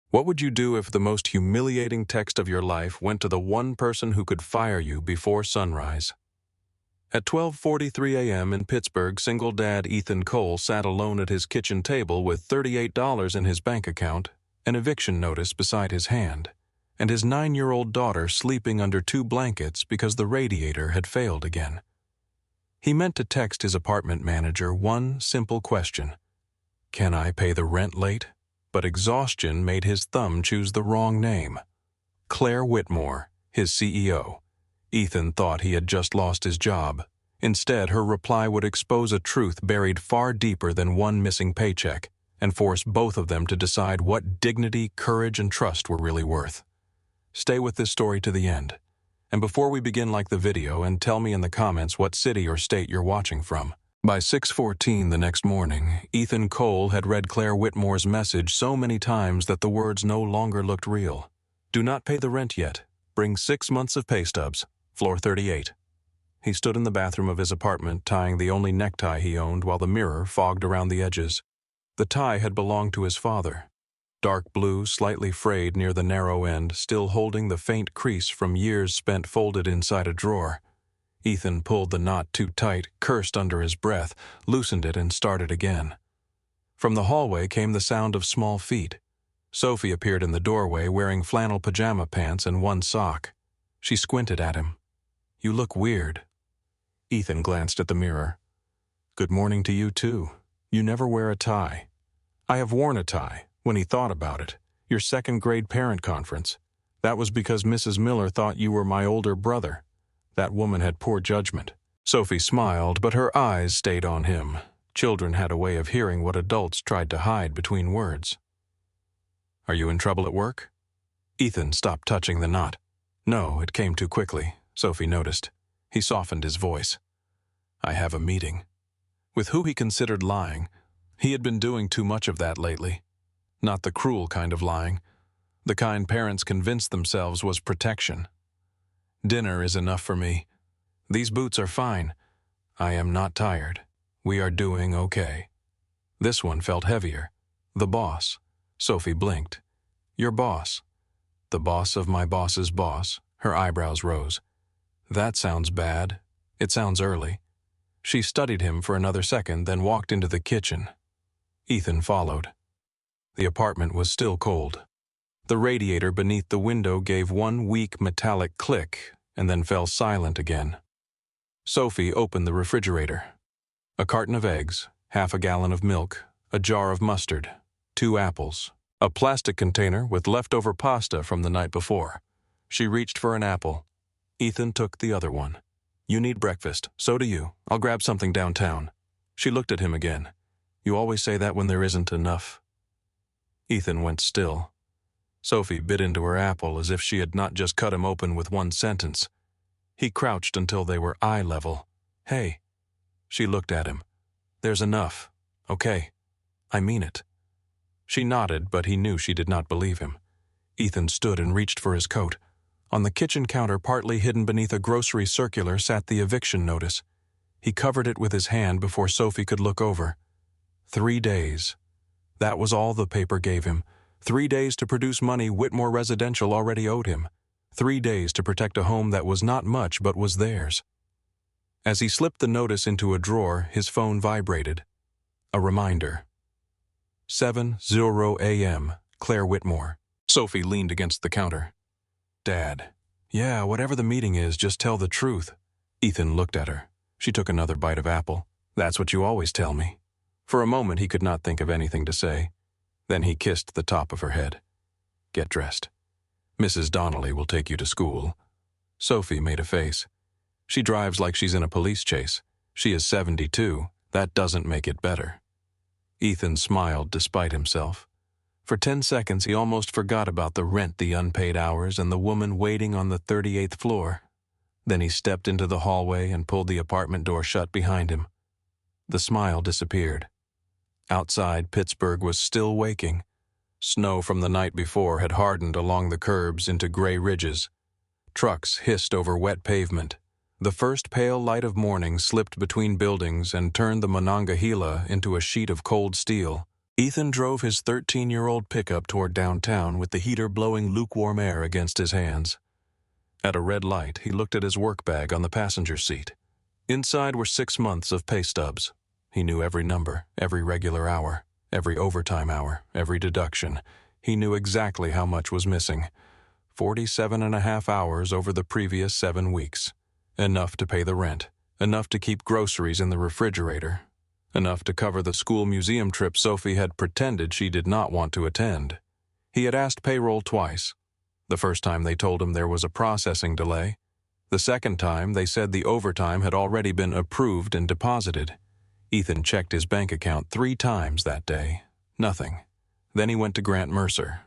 What would you do if the most humiliating text of your life went to the one person who could fire you before sunrise? At 12:43 a.m. in Pittsburgh, single dad Ethan Cole sat alone at his kitchen table with $38 in his bank account, an eviction notice beside his hand, and his 9-year-old daughter sleeping under 2 blankets because the radiator had failed again. He meant to text his apartment manager one simple question: "Can I pay the rent late?" But exhaustion made his thumb choose the wrong name. Claire Whitmore, his CEO. Ethan thought he had just lost his job. Instead, her reply would expose a truth buried far deeper than one missing paycheck and force both of them to decide what dignity, courage, and trust were really worth. Stay with this story to the end. And before we begin, like the video and tell me in the comments what city or state you're watching from. By 6:14 the next morning, Ethan Cole had read Claire Whitmore's message so many times that the words no longer looked real. "Do not pay the rent yet. Bring 6 months of pay stubs. Floor 38. He stood in the bathroom of his apartment, tying the only necktie he owned while the mirror fogged around the edges. The tie had belonged to his father. Dark blue, slightly frayed near the narrow end, still holding the faint crease from years spent folded inside a drawer. Ethan pulled the knot too tight, cursed under his breath, loosened it, and started again. From the hallway came the sound of small feet. Sophie appeared in the doorway wearing flannel pajama pants and one sock. She squinted at him. "You look weird." Ethan glanced at the mirror. "Good morning to you, too. You never wear a tie." "I have worn a tie," when he thought about it. "Your second-grade parent conference. That was because Mrs. Miller thought you were my older brother. That woman had poor judgment." Sophie smiled, but her eyes stayed on him. Children had a way of hearing what adults tried to hide between words. "Are you in trouble at work?" Ethan stopped touching the knot. No, it came too quickly, Sophie noticed. He softened his voice. "I have a meeting." With who he considered lying. He had been doing too much of that lately. Not the cruel kind of lying. The kind parents convinced themselves was protection. "Dinner is enough for me. These boots are fine. I am not tired. We are doing okay." This one felt heavier. The boss. Sophie blinked. "Your boss." "The boss of my boss's boss." Her eyebrows rose. "That sounds bad. It sounds early." She studied him for another second, then walked into the kitchen. Ethan followed. The apartment was still cold. The radiator beneath the window gave one weak metallic click and then fell silent again. Sophie opened the refrigerator. A carton of eggs, half a gallon of milk, a jar of mustard, 2 apples, a plastic container with leftover pasta from the night before. She reached for an apple. Ethan took the other one. "You need breakfast. So do you. I'll grab something downtown." She looked at him again. "You always say that when there isn't enough." Ethan went still. Sophie bit into her apple as if she had not just cut him open with one sentence. He crouched until they were eye level. "Hey." She looked at him. "There's enough. Okay. I mean it." She nodded, but he knew she did not believe him. Ethan stood and reached for his coat. On the kitchen counter, partly hidden beneath a grocery circular, sat the eviction notice. He covered it with his hand before Sophie could look over. 3 days. That was all the paper gave him. 3 days to produce money Whitmore Residential already owed him. 3 days to protect a home that was not much but was theirs. As he slipped the notice into a drawer, his phone vibrated. A reminder. 7:00 a.m. Claire Whitmore. Sophie leaned against the counter. "Dad." "Yeah, whatever the meeting is, just tell the truth." Ethan looked at her. She took another bite of apple. "That's what you always tell me." For a moment he could not think of anything to say. Then he kissed the top of her head. "Get dressed. Mrs. Donnelly will take you to school." Sophie made a face. "She drives like she's in a police chase. She is 72. That doesn't make it better." Ethan smiled despite himself. For 10 seconds he almost forgot about the rent, the unpaid hours, and the woman waiting on the 38th floor. Then he stepped into the hallway and pulled the apartment door shut behind him. The smile disappeared. Outside, Pittsburgh was still waking. Snow from the night before had hardened along the curbs into gray ridges. Trucks hissed over wet pavement. The first pale light of morning slipped between buildings and turned the Monongahela into a sheet of cold steel. Ethan drove his 13-year-old pickup toward downtown with the heater blowing lukewarm air against his hands. At a red light, he looked at his work bag on the passenger seat. Inside were 6 months of pay stubs. He knew every number, every regular hour, every overtime hour, every deduction. He knew exactly how much was missing. 47.5 hours over the previous 7 weeks. Enough to pay the rent, enough to keep groceries in the refrigerator, enough to cover the school museum trip Sophie had pretended she did not want to attend. He had asked payroll twice. The first time they told him there was a processing delay. The second time they said the overtime had already been approved and deposited. Ethan checked his bank account 3 times that day. Nothing. Then he went to Grant Mercer.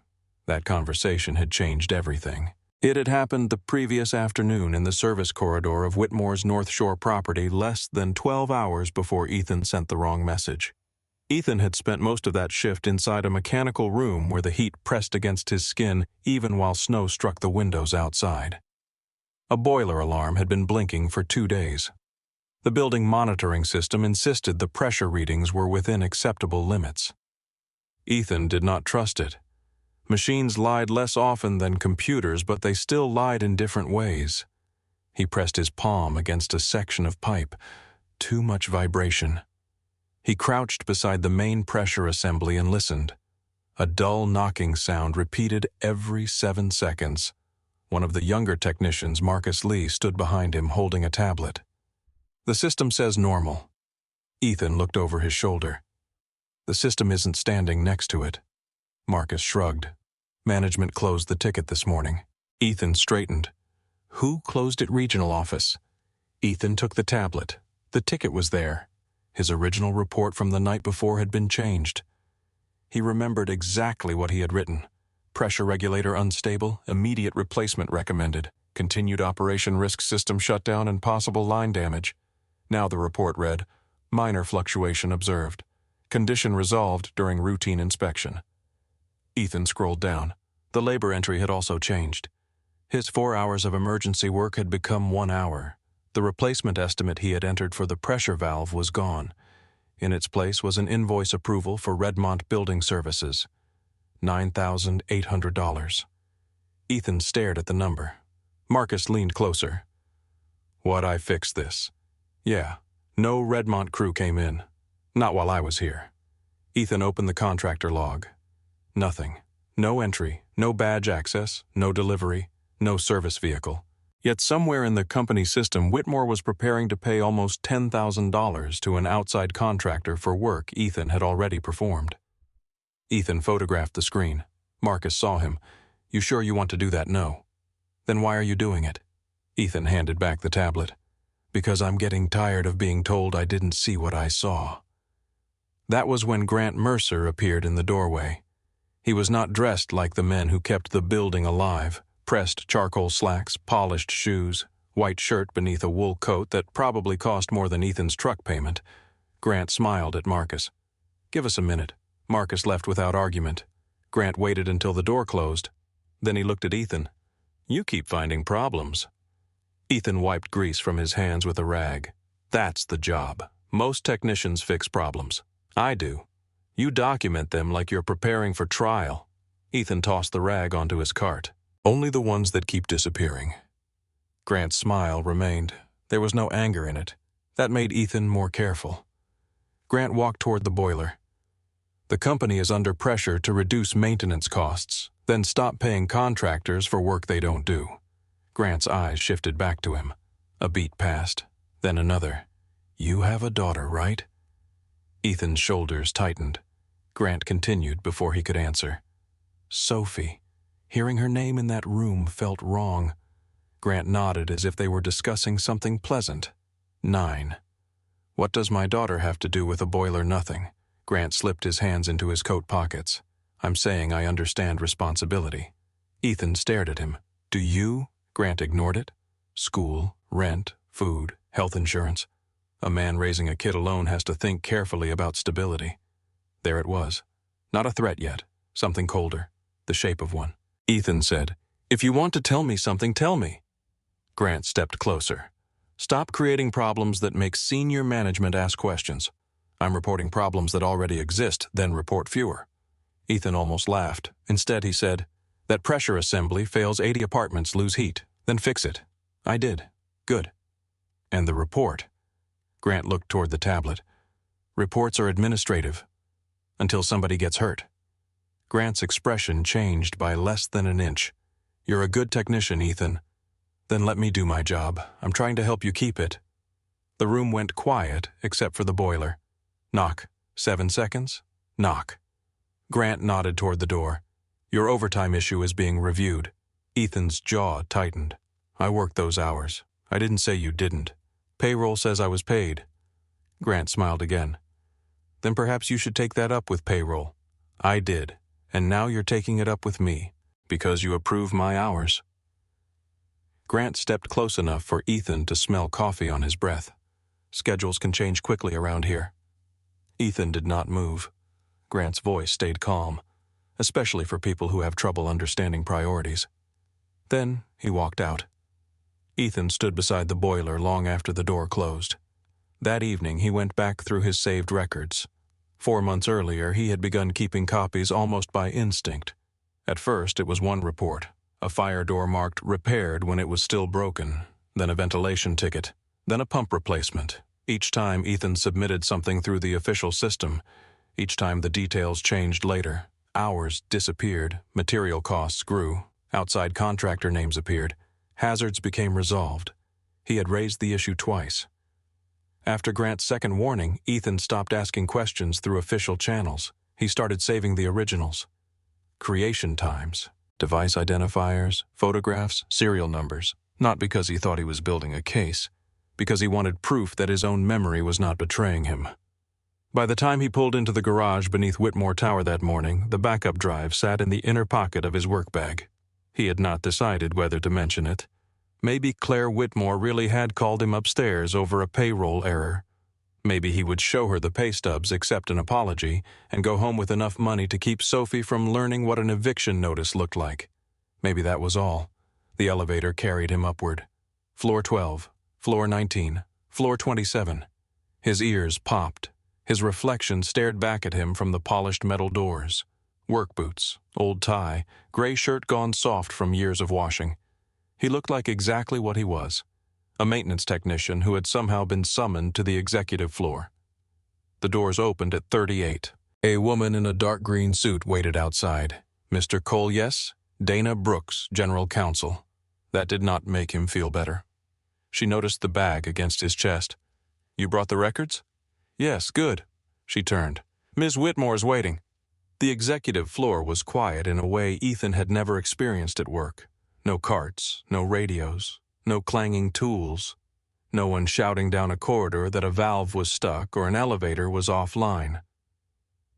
That conversation had changed everything. It had happened the previous afternoon in the service corridor of Whitmore's North Shore property, less than 12 hours before Ethan sent the wrong message. Ethan had spent most of that shift inside a mechanical room where the heat pressed against his skin even while snow struck the windows outside. A boiler alarm had been blinking for 2 days. The building monitoring system insisted the pressure readings were within acceptable limits. Ethan did not trust it. Machines lied less often than computers, but they still lied in different ways. He pressed his palm against a section of pipe. Too much vibration. He crouched beside the main pressure assembly and listened. A dull knocking sound repeated every 7 seconds. One of the younger technicians, Marcus Lee, stood behind him holding a tablet. The system says normal. Ethan looked over his shoulder. The system isn't standing next to it. Marcus shrugged. Management closed the ticket this morning. Ethan straightened. Who closed it? Regional office. Ethan took the tablet. The ticket was there. His original report from the night before had been changed. He remembered exactly what he had written. Pressure regulator unstable, immediate replacement recommended. Continued operation risk system shutdown and possible line damage. Now the report read, minor fluctuation observed. Condition resolved during routine inspection. Ethan scrolled down. The labor entry had also changed. His 4 hours of emergency work had become 1 hour. The replacement estimate he had entered for the pressure valve was gone. In its place was an invoice approval for Redmont Building Services. $9,800. Ethan stared at the number. Marcus leaned closer. What, I fixed this? Yeah. No Redmont crew came in. Not while I was here. Ethan opened the contractor log. Nothing. No entry, no badge access, no delivery, no service vehicle. Yet somewhere in the company system, Whitmore was preparing to pay almost $10,000 to an outside contractor for work Ethan had already performed. Ethan photographed the screen. Marcus saw him. You sure you want to do that? No. Then why are you doing it? Ethan handed back the tablet. Because I'm getting tired of being told I didn't see what I saw. That was when Grant Mercer appeared in the doorway. He was not dressed like the men who kept the building alive. Pressed charcoal slacks, polished shoes, white shirt beneath a wool coat that probably cost more than Ethan's truck payment. Grant smiled at Marcus. Give us a minute. Marcus left without argument. Grant waited until the door closed. Then he looked at Ethan. You keep finding problems. Ethan wiped grease from his hands with a rag. That's the job. Most technicians fix problems. I do. You document them like you're preparing for trial. Ethan tossed the rag onto his cart. Only the ones that keep disappearing. Grant's smile remained. There was no anger in it. That made Ethan more careful. Grant walked toward the boiler. The company is under pressure to reduce maintenance costs, then stop paying contractors for work they don't do. Grant's eyes shifted back to him. A beat passed, then another. You have a daughter, right? Ethan's shoulders tightened. Grant continued before he could answer. Sophie. Hearing her name in that room felt wrong. Grant nodded as if they were discussing something pleasant. 9. What does my daughter have to do with a boiler? Nothing. Grant slipped his hands into his coat pockets. I'm saying I understand responsibility. Ethan stared at him. Do you? Grant ignored it. School, rent, food, health insurance. A man raising a kid alone has to think carefully about stability. There it was. Not a threat yet. Something colder. The shape of one. Ethan said, If you want to tell me something, tell me. Grant stepped closer. Stop creating problems that make senior management ask questions. I'm reporting problems that already exist, then report fewer. Ethan almost laughed. Instead, he said, that pressure assembly fails 80 apartments lose heat. Then fix it. I did. Good. And the report. Grant looked toward the tablet. Reports are administrative. Until somebody gets hurt. Grant's expression changed by less than an inch. You're a good technician, Ethan. Then let me do my job. I'm trying to help you keep it. The room went quiet, except for the boiler. Knock. 7 seconds. Knock. Grant nodded toward the door. Your overtime issue is being reviewed. Ethan's jaw tightened. I worked those hours. I didn't say you didn't. Payroll says I was paid. Grant smiled again. Then perhaps you should take that up with payroll. I did, and now you're taking it up with me, because you approve my hours. Grant stepped close enough for Ethan to smell coffee on his breath. Schedules can change quickly around here. Ethan did not move. Grant's voice stayed calm, especially for people who have trouble understanding priorities. Then he walked out. Ethan stood beside the boiler long after the door closed. That evening, he went back through his saved records. 4 months earlier, he had begun keeping copies almost by instinct. At first, it was one report, a fire door marked repaired when it was still broken, then a ventilation ticket, then a pump replacement. Each time Ethan submitted something through the official system, each time the details changed later. Hours disappeared, material costs grew, outside contractor names appeared, hazards became resolved. He had raised the issue twice. After Grant's second warning, Ethan stopped asking questions through official channels. He started saving the originals. Creation times, device identifiers, photographs, serial numbers. Not because he thought he was building a case, because he wanted proof that his own memory was not betraying him. By the time he pulled into the garage beneath Whitmore Tower that morning, the backup drive sat in the inner pocket of his work bag. He had not decided whether to mention it. Maybe Claire Whitmore really had called him upstairs over a payroll error. Maybe he would show her the pay stubs, accept an apology, and go home with enough money to keep Sophie from learning what an eviction notice looked like. Maybe that was all. The elevator carried him upward. Floor 12, floor 19, floor 27. His ears popped. His reflection stared back at him from the polished metal doors. Work boots, old tie, gray shirt gone soft from years of washing. He looked like exactly what he was, a maintenance technician who had somehow been summoned to the executive floor. The doors opened at 38. A woman in a dark green suit waited outside. Mr. Cole, yes? Dana Brooks, General Counsel. That did not make him feel better. She noticed the bag against his chest. You brought the records? Yes, good. She turned. Ms. Whitmore's waiting. The executive floor was quiet in a way Ethan had never experienced at work. No carts, no radios, no clanging tools, no one shouting down a corridor that a valve was stuck or an elevator was offline.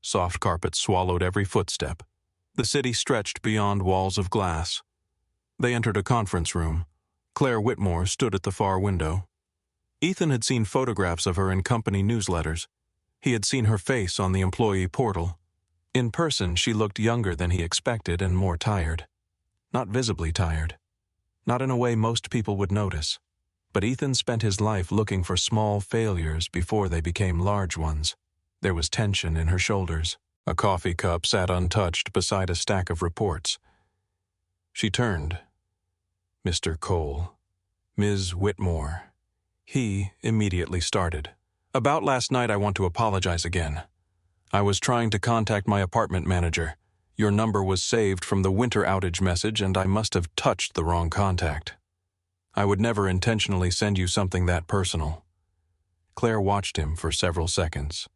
Soft carpet swallowed every footstep. The city stretched beyond walls of glass. They entered a conference room. Claire Whitmore stood at the far window. Ethan had seen photographs of her in company newsletters. He had seen her face on the employee portal. In person, she looked younger than he expected and more tired. Not visibly tired. Not in a way most people would notice. But Ethan spent his life looking for small failures before they became large ones. There was tension in her shoulders. A coffee cup sat untouched beside a stack of reports. She turned. Mr. Cole. Ms. Whitmore. He immediately started. About last night, I want to apologize again. I was trying to contact my apartment manager. Your number was saved from the winter outage message, and I must have touched the wrong contact. I would never intentionally send you something that personal. Claire watched him for several seconds.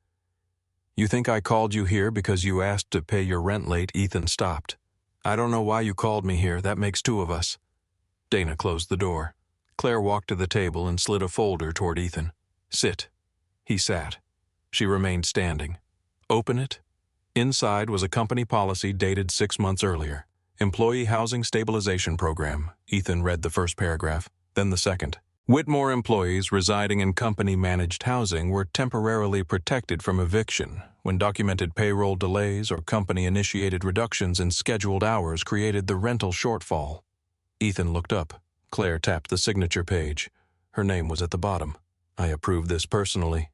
You think I called you here because you asked to pay your rent late? Ethan stopped. I don't know why you called me here. That makes two of us. Dana closed the door. Claire walked to the table and slid a folder toward Ethan. Sit. He sat. She remained standing. Open it. Inside was a company policy dated 6 months earlier. Employee Housing Stabilization Program. Ethan read the first paragraph, then the second. Whitmore employees residing in company-managed housing were temporarily protected from eviction when documented payroll delays or company-initiated reductions in scheduled hours created the rental shortfall. Ethan looked up. Claire tapped the signature page. Her name was at the bottom. I approve this personally.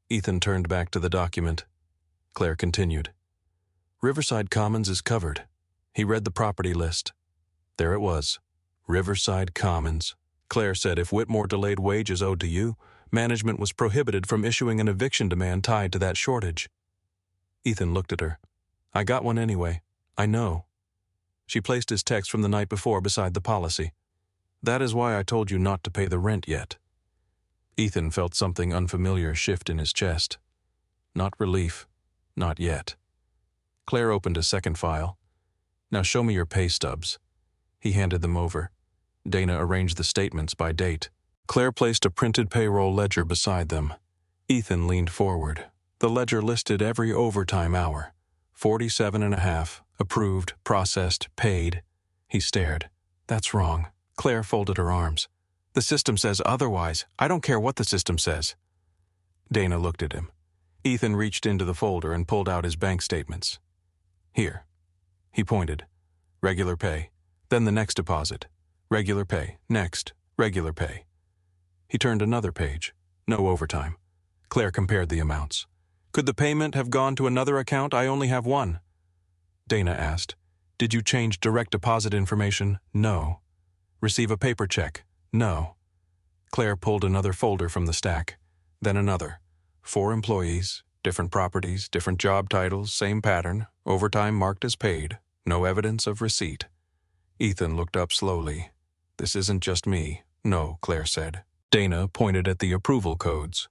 Ethan turned back to the document. Claire continued. Riverside Commons is covered. He read the property list. There it was. Riverside Commons. Claire said if Whitmore delayed wages owed to you, management was prohibited from issuing an eviction demand tied to that shortage. Ethan looked at her. I got one anyway. I know. She placed his text from the night before beside the policy. That is why I told you not to pay the rent yet. Ethan felt something unfamiliar shift in his chest. Not relief. Not yet. Claire opened a second file. Now show me your pay stubs. He handed them over. Dana arranged the statements by date. Claire placed a printed payroll ledger beside them. Ethan leaned forward. The ledger listed every overtime hour. 47.5, approved, processed, paid. He stared. That's wrong. Claire folded her arms. The system says otherwise. I don't care what the system says. Dana looked at him. Ethan reached into the folder and pulled out his bank statements. Here. He pointed. Regular pay. Then the next deposit. Regular pay. Next. Regular pay. He turned another page. No overtime. Claire compared the amounts. Could the payment have gone to another account? I only have one. Dana asked. Did you change direct deposit information? No. Receive a paper check? No. Claire pulled another folder from the stack. Then another. 4 employees, different properties, different job titles, same pattern, overtime marked as paid, no evidence of receipt. Ethan looked up slowly. This isn't just me. No, Claire said. Dana pointed at the approval codes.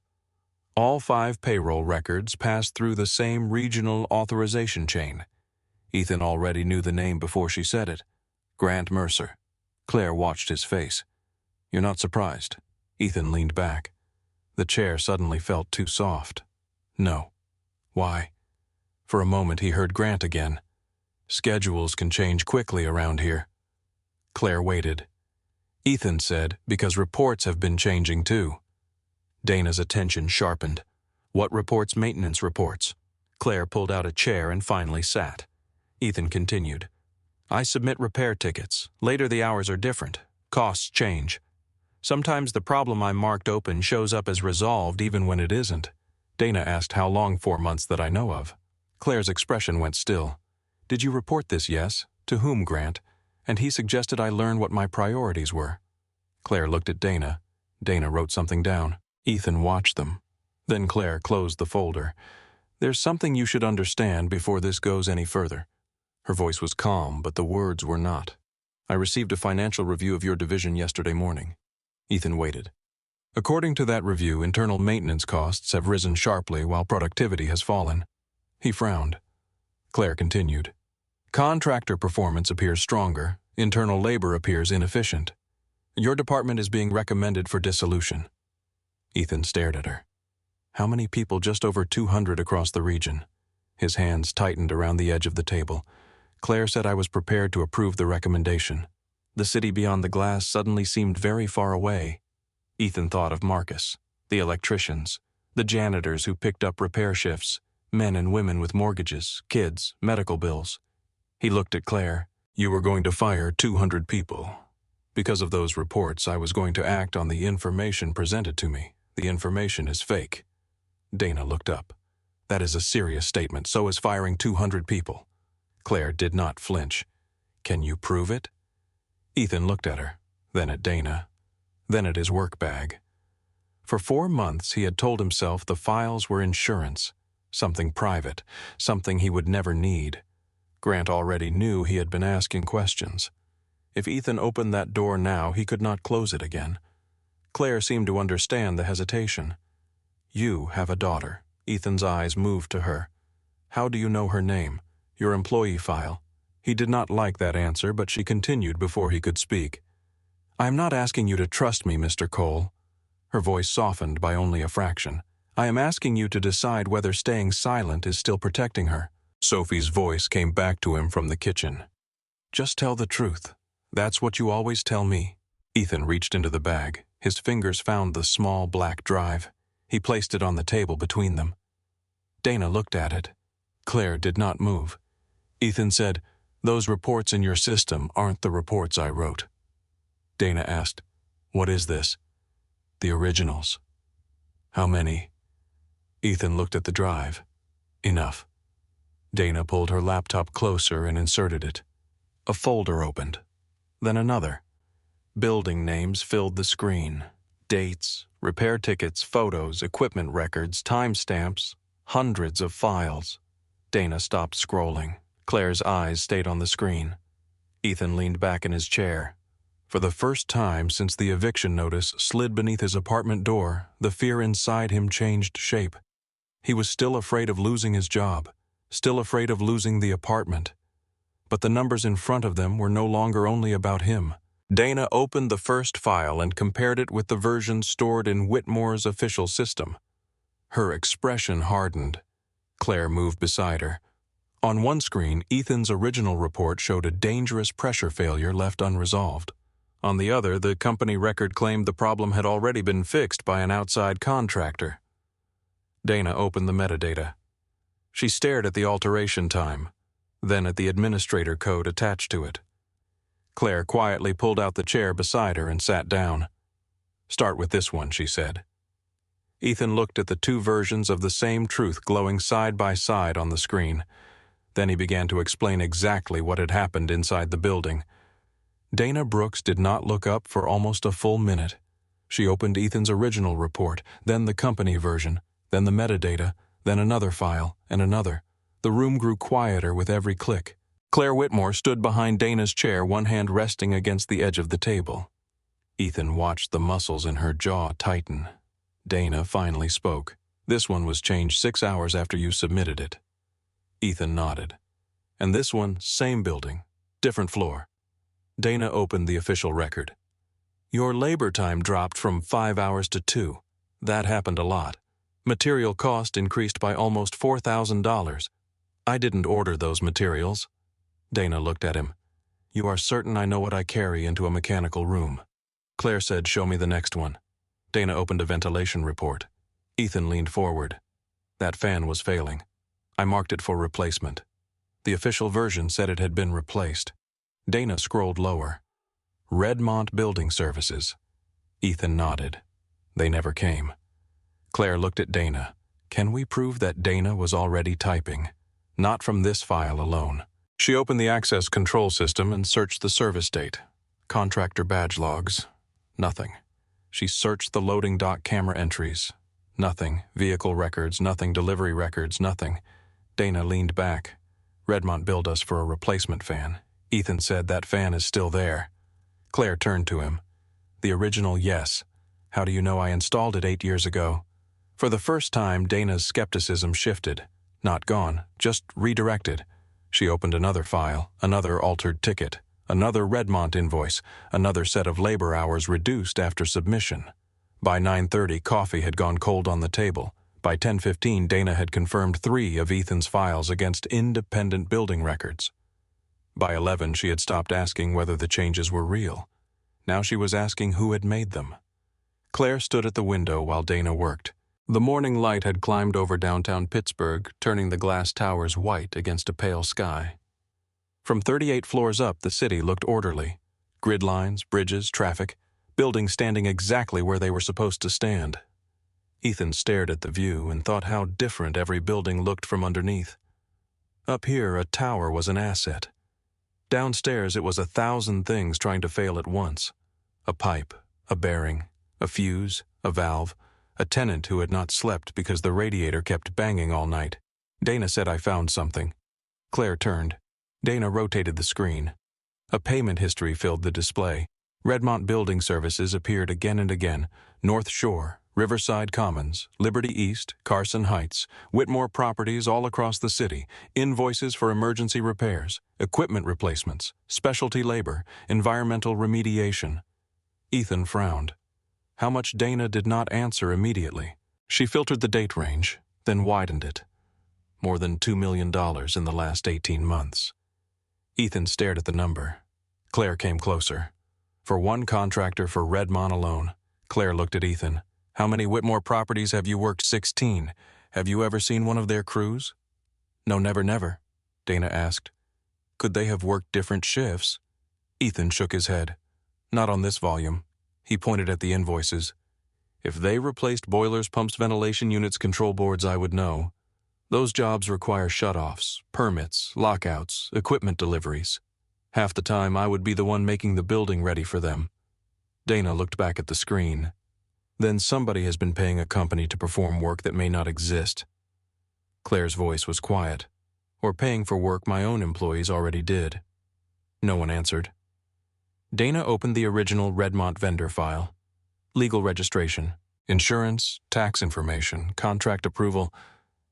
All 5 payroll records passed through the same regional authorization chain. Ethan already knew the name before she said it. Grant Mercer. Claire watched his face. You're not surprised? Ethan leaned back. The chair suddenly felt too soft. No. Why? For a moment he heard Grant again. Schedules can change quickly around here. Claire waited. Ethan said, because reports have been changing too. Dana's attention sharpened. What reports? Maintenance reports. Claire pulled out a chair and finally sat. Ethan continued. I submit repair tickets. Later the hours are different. Costs change. Sometimes the problem I marked open shows up as resolved even when it isn't. Dana asked how long 4 months that I know of. Claire's expression went still. Did you report this? Yes. To whom, Grant? And he suggested I learn what my priorities were. Claire looked at Dana. Dana wrote something down. Ethan watched them. Then Claire closed the folder. There's something you should understand before this goes any further. Her voice was calm, but the words were not. I received a financial review of your division yesterday morning. Ethan waited. According to that review, internal maintenance costs have risen sharply while productivity has fallen. He frowned. Claire continued. Contractor performance appears stronger. Internal labor appears inefficient. Your department is being recommended for dissolution. Ethan stared at her. How many people? Just over 200 across the region. His hands tightened around the edge of the table. Claire said I was prepared to approve the recommendation. The city beyond the glass suddenly seemed very far away. Ethan thought of Marcus, the electricians, the janitors who picked up repair shifts, men and women with mortgages, kids, medical bills. He looked at Claire. You were going to fire 200 people. Because of those reports, I was going to act on the information presented to me. The information is fake. Dana looked up. That is a serious statement. So is firing 200 people. Claire did not flinch. Can you prove it? Ethan looked at her, then at Dana, then at his work bag. For 4 months he had told himself the files were insurance, something private, something he would never need. Grant already knew he had been asking questions. If Ethan opened that door now, he could not close it again. Claire seemed to understand the hesitation. You have a daughter. Ethan's eyes moved to her. How do you know her name? Your employee file. He did not like that answer, but she continued before he could speak. I am not asking you to trust me, Mr. Cole. Her voice softened by only a fraction. I am asking you to decide whether staying silent is still protecting her. Sophie's voice came back to him from the kitchen. Just tell the truth. That's what you always tell me. Ethan reached into the bag. His fingers found the small black drive. He placed it on the table between them. Dana looked at it. Claire did not move. Ethan said, Those reports in your system aren't the reports I wrote. Dana asked, What is this? The originals. How many? Ethan looked at the drive. Enough. Dana pulled her laptop closer and inserted it. A folder opened. Then another. Building names filled the screen. Dates, repair tickets, photos, equipment records, timestamps, hundreds of files. Dana stopped scrolling. Claire's eyes stayed on the screen. Ethan leaned back in his chair. For the first time since the eviction notice slid beneath his apartment door, the fear inside him changed shape. He was still afraid of losing his job, still afraid of losing the apartment. But the numbers in front of them were no longer only about him. Dana opened the first file and compared it with the version stored in Whitmore's official system. Her expression hardened. Claire moved beside her. On one screen, Ethan's original report showed a dangerous pressure failure left unresolved. On the other, the company record claimed the problem had already been fixed by an outside contractor. Dana opened the metadata. She stared at the alteration time, then at the administrator code attached to it. Claire quietly pulled out the chair beside her and sat down. "Start with this one," she said. Ethan looked at the two versions of the same truth glowing side by side on the screen. Then he began to explain exactly what had happened inside the building. Dana Brooks did not look up for almost a full minute. She opened Ethan's original report, then the company version, then the metadata, then another file, and another. The room grew quieter with every click. Claire Whitmore stood behind Dana's chair, one hand resting against the edge of the table. Ethan watched the muscles in her jaw tighten. Dana finally spoke. "This one was changed 6 hours after you submitted it." Ethan nodded. "And this one, same building, different floor." Dana opened the official record. "Your labor time dropped from 5 hours to 2. That happened a lot. Material cost increased by almost $4,000. I didn't order those materials." Dana looked at him. "You are certain I know what I carry into a mechanical room?" Claire said, "Show me the next one." Dana opened a ventilation report. Ethan leaned forward. "That fan was failing. I marked it for replacement. The official version said it had been replaced." Dana scrolled lower. "Redmont Building Services." Ethan nodded. "They never came." Claire looked at Dana. "Can we prove that Dana was already typing? Not from this file alone." She opened the access control system and searched the service date. Contractor badge logs. Nothing. She searched the loading dock camera entries. Nothing. Vehicle records, nothing. Delivery records, nothing. Dana leaned back. "Redmont billed us for a replacement fan. Ethan said that fan is still there." Claire turned to him. "The original, yes. How do you know I installed it 8 years ago?" For the first time, Dana's skepticism shifted. Not gone, just redirected. She opened another file, another altered ticket, another Redmont invoice, another set of labor hours reduced after submission. By 9:30, coffee had gone cold on the table. By 10:15, Dana had confirmed 3 of Ethan's files against independent building records. By 11, she had stopped asking whether the changes were real. Now she was asking who had made them. Claire stood at the window while Dana worked. The morning light had climbed over downtown Pittsburgh, turning the glass towers white against a pale sky. From 38 floors up, the city looked orderly. Grid lines, bridges, traffic, buildings standing exactly where they were supposed to stand. Ethan stared at the view and thought how different every building looked from underneath. Up here, a tower was an asset. Downstairs, it was 1,000 things trying to fail at once. A pipe, a bearing, a fuse, a valve, a tenant who had not slept because the radiator kept banging all night. Dana said, "I found something." Claire turned. Dana rotated the screen. A payment history filled the display. Redmont Building Services appeared again and again. North Shore, Riverside Commons, Liberty East, Carson Heights, Whitmore properties all across the city, invoices for emergency repairs, equipment replacements, specialty labor, environmental remediation. Ethan frowned. How much Dana did not answer immediately. She filtered the date range, then widened it. More than $2 million in the last 18 months. Ethan stared at the number. Claire came closer. For one contractor for Redmont alone. Claire looked at Ethan. "How many Whitmore properties have you worked?" 16. "Have you ever seen one of their crews?" "No, never," Dana asked. "Could they have worked different shifts?" Ethan shook his head. "Not on this volume." He pointed at the invoices. If they replaced boilers, pumps, ventilation units, control boards, I would know. Those jobs require shutoffs, permits, lockouts, equipment deliveries. Half the time, I would be the one making the building ready for them. Dana looked back at the screen. Then somebody has been paying a company to perform work that may not exist. Claire's voice was quiet. Or paying for work my own employees already did. No one answered. Dana opened the original Redmont vendor file. Legal registration, insurance, tax information, contract approval.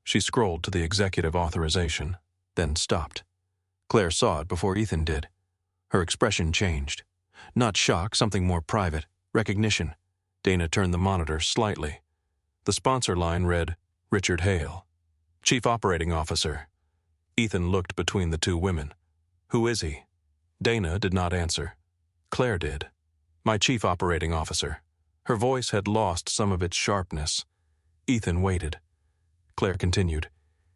She scrolled to the executive authorization, then stopped. Claire saw it before Ethan did. Her expression changed. Not shock, something more private. Recognition. Dana turned the monitor slightly. The sponsor line read, Richard Hale, Chief Operating Officer. Ethan looked between the two women. Who is he? Dana did not answer. Claire did. My Chief Operating Officer. Her voice had lost some of its sharpness. Ethan waited. Claire continued.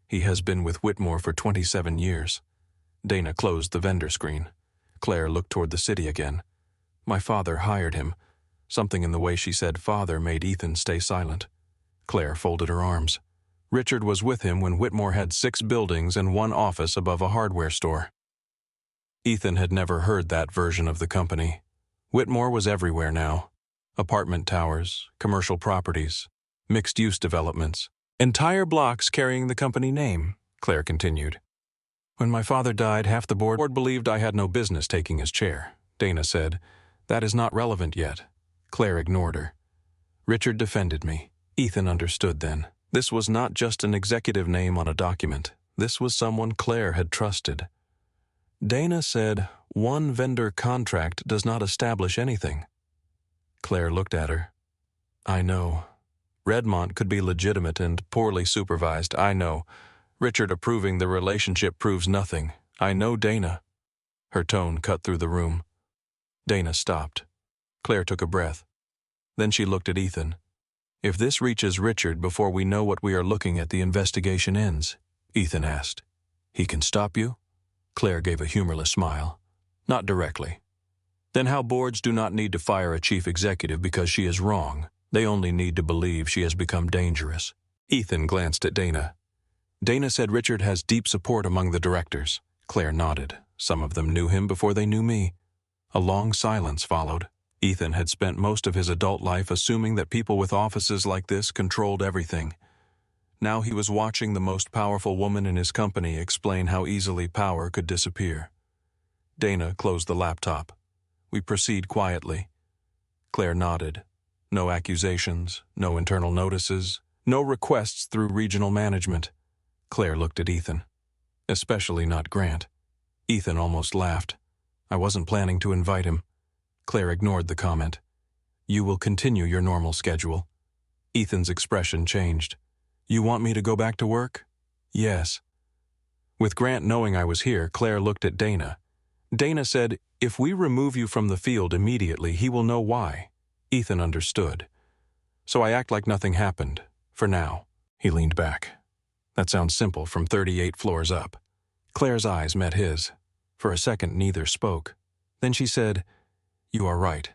He has been with Whitmore for 27 years. Dana closed the vendor screen. Claire looked toward the city again. My father hired him. Something in the way she said father made Ethan stay silent. Claire folded her arms. Richard was with him when Whitmore had 6 buildings and 1 office above a hardware store. Ethan had never heard that version of the company. Whitmore was everywhere now. Apartment towers, commercial properties, mixed-use developments, entire blocks carrying the company name, Claire continued. When my father died, half the board believed I had no business taking his chair. Dana said, that is not relevant yet. Claire ignored her. Richard defended me. Ethan understood then. This was not just an executive name on a document. This was someone Claire had trusted. Dana said, one vendor contract does not establish anything. Claire looked at her. I know. Redmont could be legitimate and poorly supervised, I know. Richard approving the relationship proves nothing. I know Dana. Her tone cut through the room. Dana stopped. Claire took a breath. Then she looked at Ethan. If this reaches Richard before we know what we are looking at, the investigation ends, Ethan asked. He can stop you? Claire gave a humorless smile. Not directly. Then how boards do not need to fire a chief executive because she is wrong. They only need to believe she has become dangerous. Ethan glanced at Dana. Dana said Richard has deep support among the directors. Claire nodded. Some of them knew him before they knew me. A long silence followed. Ethan had spent most of his adult life assuming that people with offices like this controlled everything. Now he was watching the most powerful woman in his company explain how easily power could disappear. Dana closed the laptop. We proceed quietly. Claire nodded. No accusations, no internal notices, no requests through regional management. Claire looked at Ethan. Especially not Grant. Ethan almost laughed. I wasn't planning to invite him. Claire ignored the comment. You will continue your normal schedule. Ethan's expression changed. You want me to go back to work? Yes. With Grant knowing I was here, Claire looked at Dana. Dana said, if we remove you from the field immediately, he will know why. Ethan understood. So I act like nothing happened, for now. He leaned back. That sounds simple from 38 floors up. Claire's eyes met his. For a second, neither spoke. Then she said, you are right.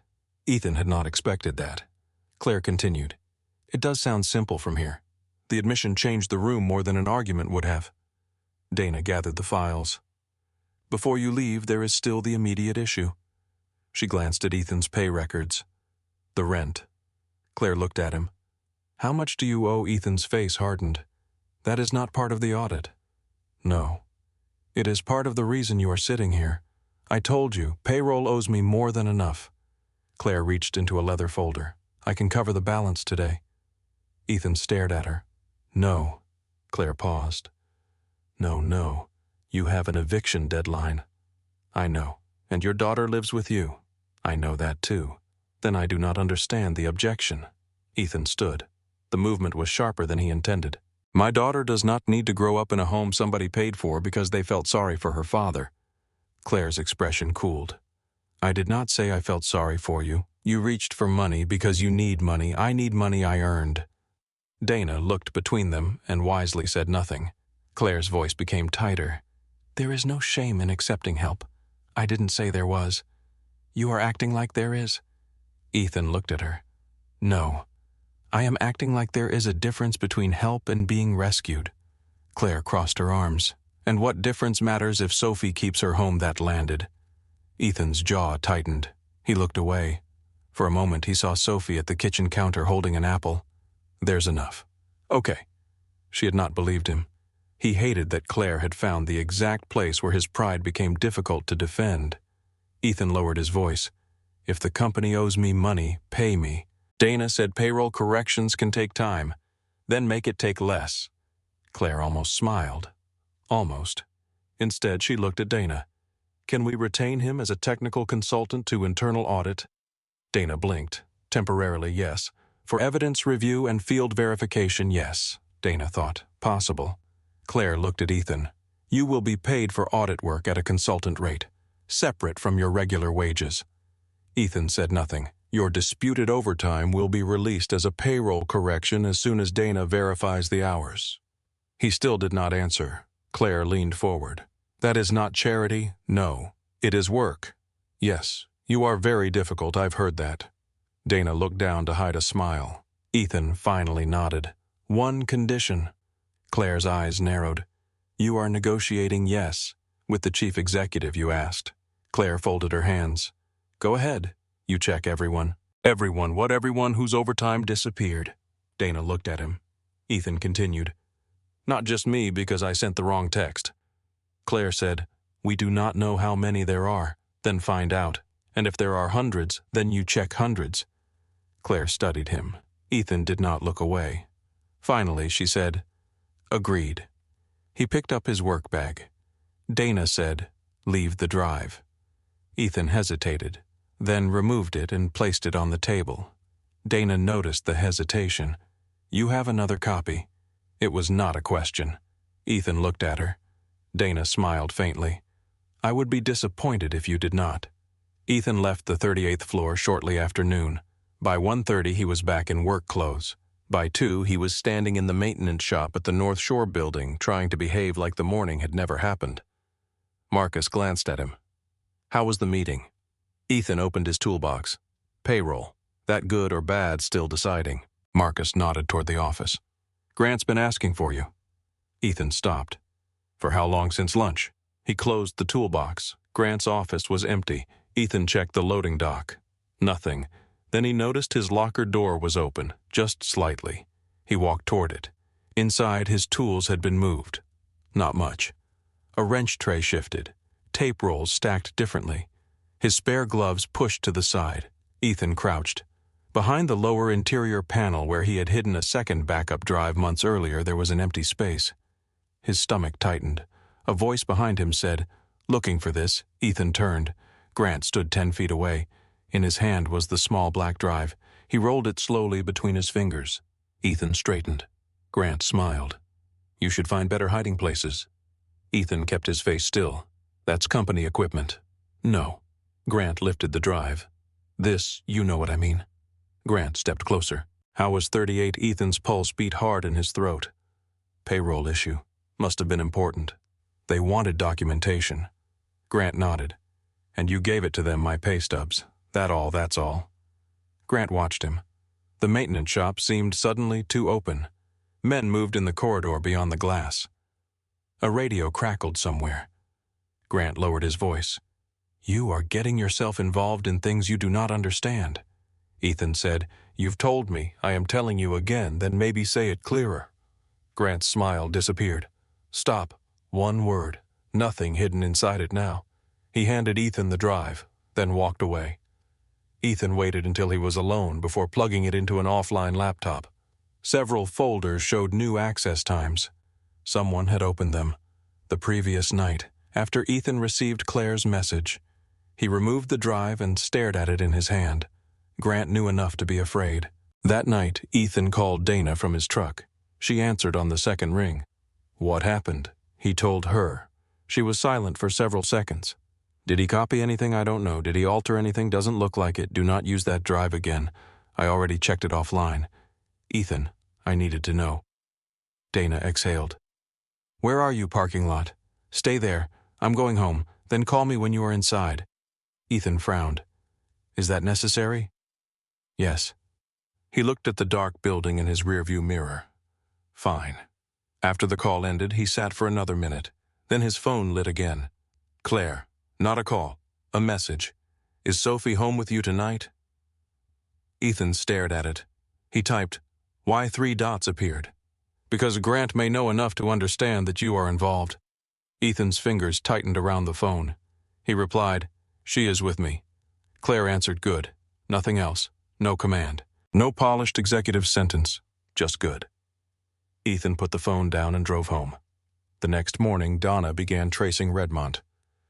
Ethan had not expected that. Claire continued. It does sound simple from here. The admission changed the room more than an argument would have. Dana gathered the files. Before you leave, there is still the immediate issue. She glanced at Ethan's pay records. The rent. Claire looked at him. How much do you owe? Ethan's face hardened. That is not part of the audit. No. It is part of the reason you are sitting here. I told you, payroll owes me more than enough. Claire reached into a leather folder. I can cover the balance today. Ethan stared at her. No. Claire paused. No. You have an eviction deadline. I know. And your daughter lives with you. I know that too. Then I do not understand the objection. Ethan stood. The movement was sharper than he intended. My daughter does not need to grow up in a home somebody paid for because they felt sorry for her father. Claire's expression cooled. I did not say I felt sorry for you. You reached for money because you need money. I need money I earned. Dana looked between them and wisely said nothing. Claire's voice became tighter. There is no shame in accepting help. I didn't say there was. You are acting like there is. Ethan looked at her. No. I am acting like there is a difference between help and being rescued. Claire crossed her arms. And what difference matters if Sophie keeps her home that landed? Ethan's jaw tightened. He looked away. For a moment he saw Sophie at the kitchen counter holding an apple. There's enough. Okay. She had not believed him. He hated that Claire had found the exact place where his pride became difficult to defend. Ethan lowered his voice. If the company owes me money, pay me. Dana said payroll corrections can take time. Then make it take less. Claire almost smiled. Almost. Instead, she looked at Dana. Can we retain him as a technical consultant to internal audit? Dana blinked. Temporarily, yes. For evidence review and field verification, yes. Dana thought. Possible. Claire looked at Ethan. You will be paid for audit work at a consultant rate, separate from your regular wages. Ethan said nothing. Your disputed overtime will be released as a payroll correction as soon as Dana verifies the hours. He still did not answer. Claire leaned forward. That is not charity, no. It is work. Yes, you are very difficult, I've heard that. Dana looked down to hide a smile. Ethan finally nodded. One condition. Claire's eyes narrowed. You are negotiating, yes, with the chief executive, you asked. Claire folded her hands. Go ahead. You check everyone. Everyone, what everyone whose overtime disappeared? Dana looked at him. Ethan continued. Not just me because I sent the wrong text. Claire said, we do not know how many there are, then find out. And if there are hundreds, then you check hundreds. Claire studied him. Ethan did not look away. Finally, she said, agreed. He picked up his work bag. Dana said, leave the drive. Ethan hesitated, then removed it and placed it on the table. Dana noticed the hesitation. You have another copy. It was not a question. Ethan looked at her. Dana smiled faintly. I would be disappointed if you did not. Ethan left the 38th floor shortly after noon. By 1:30 he was back in work clothes. By 2 he was standing in the maintenance shop at the North Shore building, trying to behave like the morning had never happened. Marcus glanced at him. How was the meeting? Ethan opened his toolbox. Payroll. That good or bad still deciding. Marcus nodded toward the office. Grant's been asking for you. Ethan stopped. For how long since lunch? He closed the toolbox. Grant's office was empty. Ethan checked the loading dock. Nothing. Then he noticed his locker door was open, just slightly. He walked toward it. Inside, his tools had been moved. Not much. A wrench tray shifted. Tape rolls stacked differently. His spare gloves pushed to the side. Ethan crouched. Behind the lower interior panel where he had hidden a second backup drive months earlier, there was an empty space. His stomach tightened. A voice behind him said, looking for this. Ethan turned. Grant stood 10 feet away. In his hand was the small black drive. He rolled it slowly between his fingers. Ethan straightened. Grant smiled. You should find better hiding places. Ethan kept his face still. That's company equipment. No. Grant lifted the drive. This, you know what I mean. Grant stepped closer. How was 38? Ethan's pulse beat hard in his throat. Payroll issue. Must have been important. They wanted documentation. Grant nodded. And you gave it to them, my pay stubs. That's all. Grant watched him. The maintenance shop seemed suddenly too open. Men moved in the corridor beyond the glass. A radio crackled somewhere. Grant lowered his voice. You are getting yourself involved in things you do not understand. Ethan said, You've told me. I am telling you again, then maybe say it clearer. Grant's smile disappeared. Stop. One word. Nothing hidden inside it now. He handed Ethan the drive, then walked away. Ethan waited until he was alone before plugging it into an offline laptop. Several folders showed new access times. Someone had opened them. The previous night, after Ethan received Claire's message. He removed the drive and stared at it in his hand. Grant knew enough to be afraid. That night, Ethan called Dana from his truck. She answered on the second ring. What happened? He told her. She was silent for several seconds. Did he copy anything? I don't know. Did he alter anything? Doesn't look like it. Do not use that drive again. I already checked it offline. Ethan, I needed to know. Dana exhaled. Where are you, parking lot? Stay there. I'm going home. Then call me when you are inside. Ethan frowned. Is that necessary? Yes. He looked at the dark building in his rearview mirror. Fine. After the call ended, he sat for another minute. Then his phone lit again. Claire, not a call, a message. Is Sophie home with you tonight? Ethan stared at it. He typed, why 3 dots appeared? Because Grant may know enough to understand that you are involved. Ethan's fingers tightened around the phone. He replied, she is with me. Claire answered good. Nothing else. No command. No polished executive sentence. Just good. Ethan put the phone down and drove home. The next morning, Donna began tracing Redmont.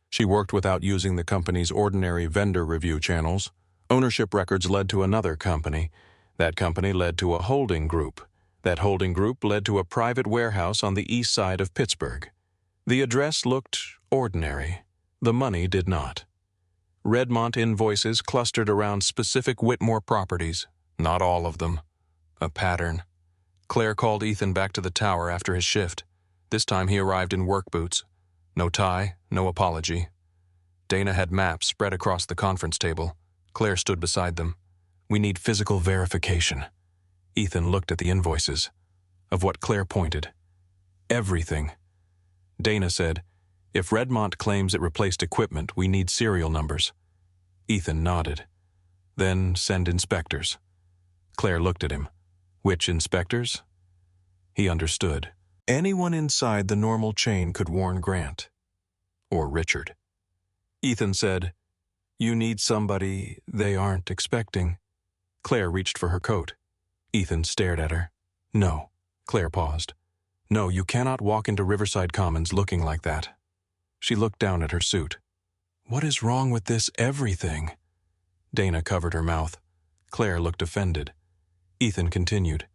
She worked without using the company's ordinary vendor review channels. Ownership records led to another company. That company led to a holding group. That holding group led to a private warehouse on the east side of Pittsburgh. The address looked ordinary. The money did not. Redmont invoices clustered around specific Whitmore properties. Not all of them. A pattern. Claire called Ethan back to the tower after his shift. This time he arrived in work boots. No tie, no apology. Dana had maps spread across the conference table. Claire stood beside them. We need physical verification. Ethan looked at the invoices. Of what Claire pointed. Everything. Dana said, if Redmont claims it replaced equipment, we need serial numbers. Ethan nodded. Then send inspectors. Claire looked at him. Which inspectors? He understood. Anyone inside the normal chain could warn Grant. Or Richard. Ethan said, you need somebody they aren't expecting. Claire reached for her coat. Ethan stared at her. No. Claire paused. No, you cannot walk into Riverside Commons looking like that. She looked down at her suit. What is wrong with this everything? Dana covered her mouth. Claire looked offended. Ethan continued.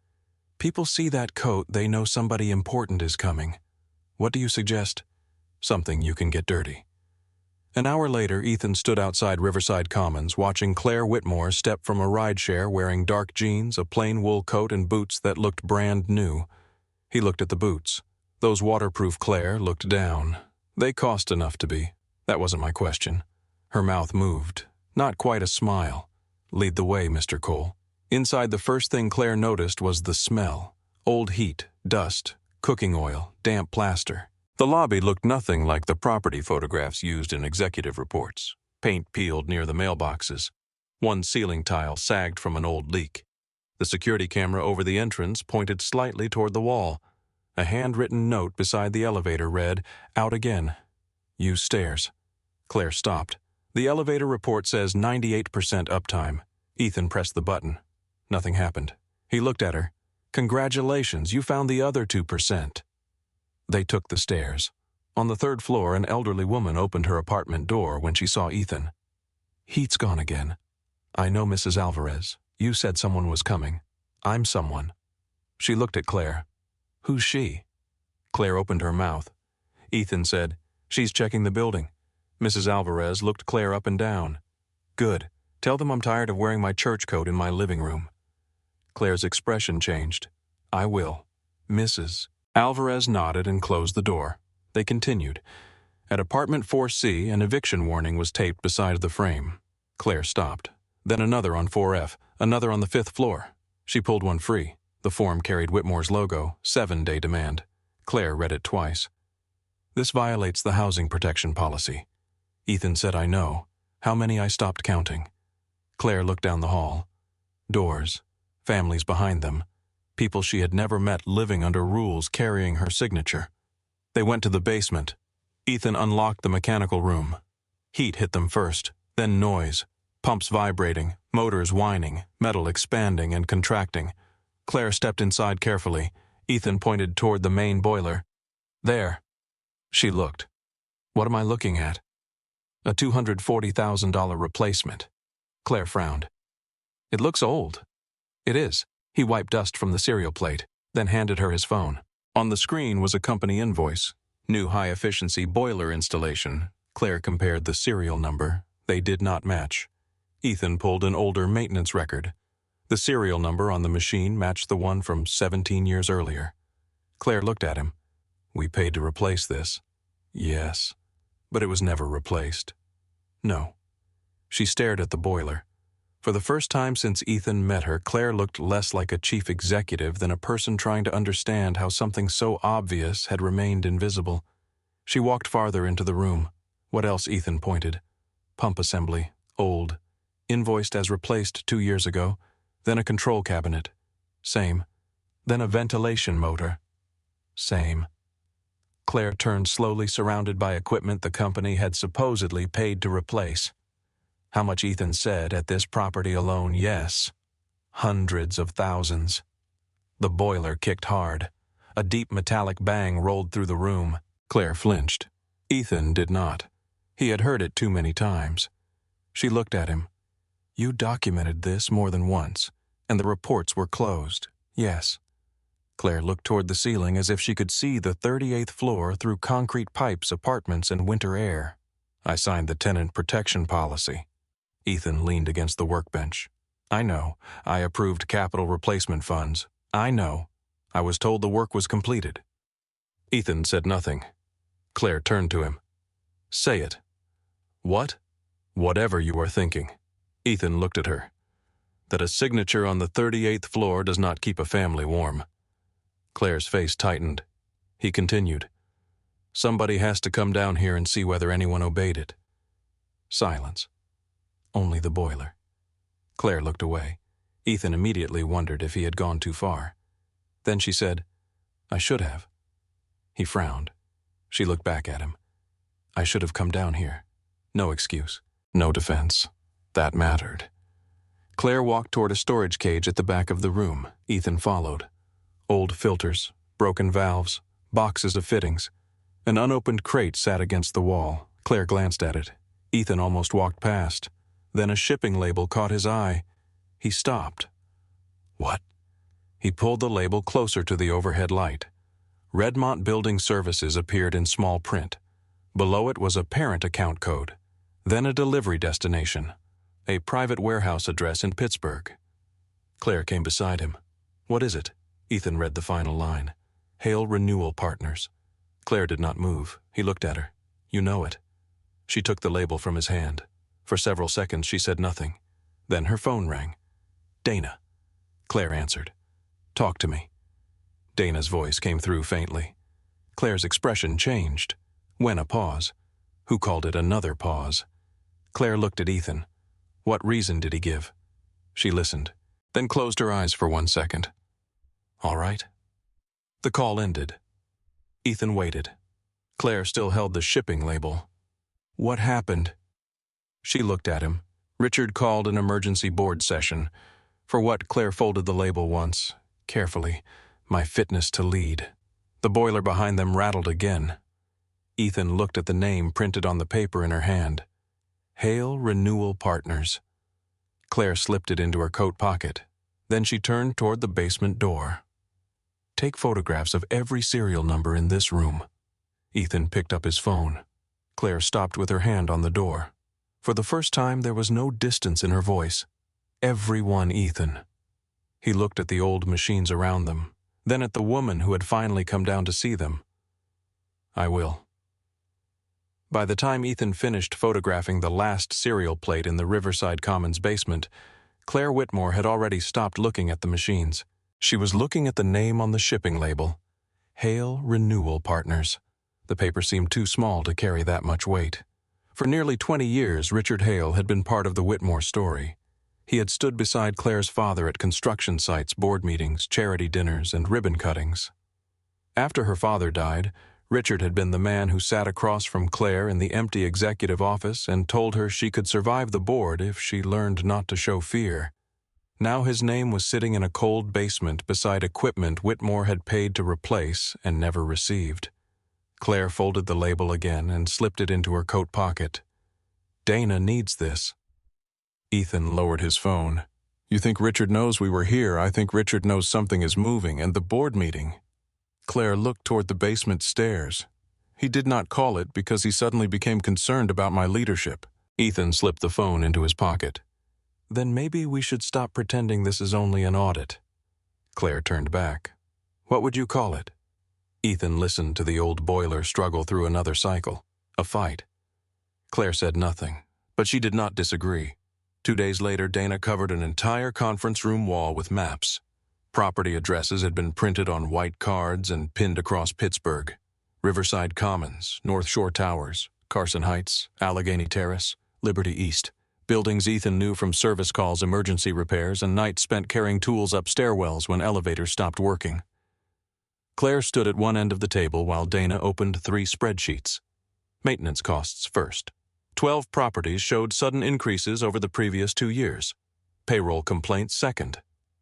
People see that coat, they know somebody important is coming. What do you suggest? Something you can get dirty. An hour later, Ethan stood outside Riverside Commons watching Claire Whitmore step from a rideshare wearing dark jeans, a plain wool coat, and boots that looked brand new. He looked at the boots. Those waterproof. Claire looked down. They cost enough to be. That wasn't my question. Her mouth moved. Not quite a smile. Lead the way, Mr. Cole. Inside, the first thing Claire noticed was the smell. Old heat, dust, cooking oil, damp plaster. The lobby looked nothing like the property photographs used in executive reports. Paint peeled near the mailboxes. One ceiling tile sagged from an old leak. The security camera over the entrance pointed slightly toward the wall. A handwritten note beside the elevator read, out again. Use stairs. Claire stopped. The elevator report says 98% uptime. Ethan pressed the button. Nothing happened. He looked at her. Congratulations, you found the other 2%. They took the stairs. On the 3rd floor, an elderly woman opened her apartment door when she saw Ethan. Heat's gone again. I know Mrs. Alvarez. You said someone was coming. I'm someone. She looked at Claire. Who's she? Claire opened her mouth. Ethan said, she's checking the building. Mrs. Alvarez looked Claire up and down. Good. Tell them I'm tired of wearing my church coat in my living room. Claire's expression changed. I will. Mrs. Alvarez nodded and closed the door. They continued. At apartment 4C, an eviction warning was taped beside the frame. Claire stopped. Then another on 4F, another on the 5th floor. She pulled one free. The form carried Whitmore's logo, 7-day demand. Claire read it twice. This violates the housing protection policy. Ethan said, I know. How many I stopped counting. Claire looked down the hall. Doors. Families behind them. People she had never met living under rules carrying her signature. They went to the basement. Ethan unlocked the mechanical room. Heat hit them first, then noise. Pumps vibrating, motors whining, metal expanding and contracting. Claire stepped inside carefully. Ethan pointed toward the main boiler. There. She looked. What am I looking at? A $240,000 replacement. Claire frowned. It looks old. It is. He wiped dust from the serial plate, then handed her his phone. On the screen was a company invoice. New high-efficiency boiler installation. Claire compared the serial number. They did not match. Ethan pulled an older maintenance record. The serial number on the machine matched the one from 17 years earlier. Claire looked at him. We paid to replace this. Yes, but it was never replaced. No. She stared at the boiler. For the first time since Ethan met her, Claire looked less like a chief executive than a person trying to understand how something so obvious had remained invisible. She walked farther into the room. What else? Ethan pointed. Pump assembly, old. Invoiced as replaced 2 years ago. Then a control cabinet. Same. Then a ventilation motor. Same. Claire turned slowly, surrounded by equipment the company had supposedly paid to replace. How much? Ethan said. At this property alone, yes. Hundreds of thousands. The boiler kicked hard. A deep metallic bang rolled through the room. Claire flinched. Ethan did not. He had heard it too many times. She looked at him. You documented this more than once, and the reports were closed. Yes. Claire looked toward the ceiling as if she could see the 38th floor through concrete pipes, apartments, and winter air. I signed the tenant protection policy. Ethan leaned against the workbench. I know. I approved capital replacement funds. I know. I was told the work was completed. Ethan said nothing. Claire turned to him. Say it. What? Whatever you are thinking. Ethan looked at her. That a signature on the 38th floor does not keep a family warm. Claire's face tightened. He continued. Somebody has to come down here and see whether anyone obeyed it. Silence. Only the boiler. Claire looked away. Ethan immediately wondered if he had gone too far. Then she said, I should have. He frowned. She looked back at him. I should have come down here. No excuse. No defense. That mattered. Claire walked toward a storage cage at the back of the room. Ethan followed. Old filters, broken valves, boxes of fittings. An unopened crate sat against the wall. Claire glanced at it. Ethan almost walked past. Then a shipping label caught his eye. He stopped. What? He pulled the label closer to the overhead light. Redmont Building Services appeared in small print. Below it was a parent account code. Then a delivery destination. A private warehouse address in Pittsburgh. Claire came beside him. What is it? Ethan read the final line. Hale Renewal Partners. Claire did not move. He looked at her. You know it. She took the label from his hand. For several seconds she said nothing. Then her phone rang. Dana. Claire answered. Talk to me. Dana's voice came through faintly. Claire's expression changed. When a pause. Who called it another pause? Claire looked at Ethan. What reason did he give? She listened, then closed her eyes for 1 second. All right. The call ended. Ethan waited. Claire still held the shipping label. What happened? She looked at him. Richard called an emergency board session. For what? Claire folded the label once, carefully. My fitness to lead. The boiler behind them rattled again. Ethan looked at the name printed on the paper in her hand. Hale Renewal Partners. Claire slipped it into her coat pocket. Then she turned toward the basement door. Take photographs of every serial number in this room. Ethan picked up his phone. Claire stopped with her hand on the door. For the first time, there was no distance in her voice. Everyone, Ethan. He looked at the old machines around them, then at the woman who had finally come down to see them. I will. By the time Ethan finished photographing the last serial plate in the Riverside Commons basement, Claire Whitmore had already stopped looking at the machines. She was looking at the name on the shipping label. Hale Renewal Partners. The paper seemed too small to carry that much weight. For nearly 20 years, Richard Hale had been part of the Whitmore story. He had stood beside Claire's father at construction sites, board meetings, charity dinners, and ribbon cuttings. After her father died, Richard had been the man who sat across from Claire in the empty executive office and told her she could survive the board if she learned not to show fear. Now his name was sitting in a cold basement beside equipment Whitmore had paid to replace and never received. Claire folded the label again and slipped it into her coat pocket. Dana needs this. Ethan lowered his phone. You think Richard knows we were here? I think Richard knows something is moving, and the board meeting. Claire looked toward the basement stairs. He did not call it because he suddenly became concerned about my leadership. Ethan slipped the phone into his pocket. Then maybe we should stop pretending this is only an audit. Claire turned back. What would you call it? Ethan listened to the old boiler struggle through another cycle. A fight. Claire said nothing, but she did not disagree. 2 days later, Dana covered an entire conference room wall with maps. Property addresses had been printed on white cards and pinned across Pittsburgh. Riverside Commons, North Shore Towers, Carson Heights, Allegheny Terrace, Liberty East. Buildings Ethan knew from service calls, emergency repairs, and nights spent carrying tools up stairwells when elevators stopped working. Claire stood at one end of the table while Dana opened 3 spreadsheets. Maintenance costs first. 12 properties showed sudden increases over the previous 2 years. Payroll complaints second.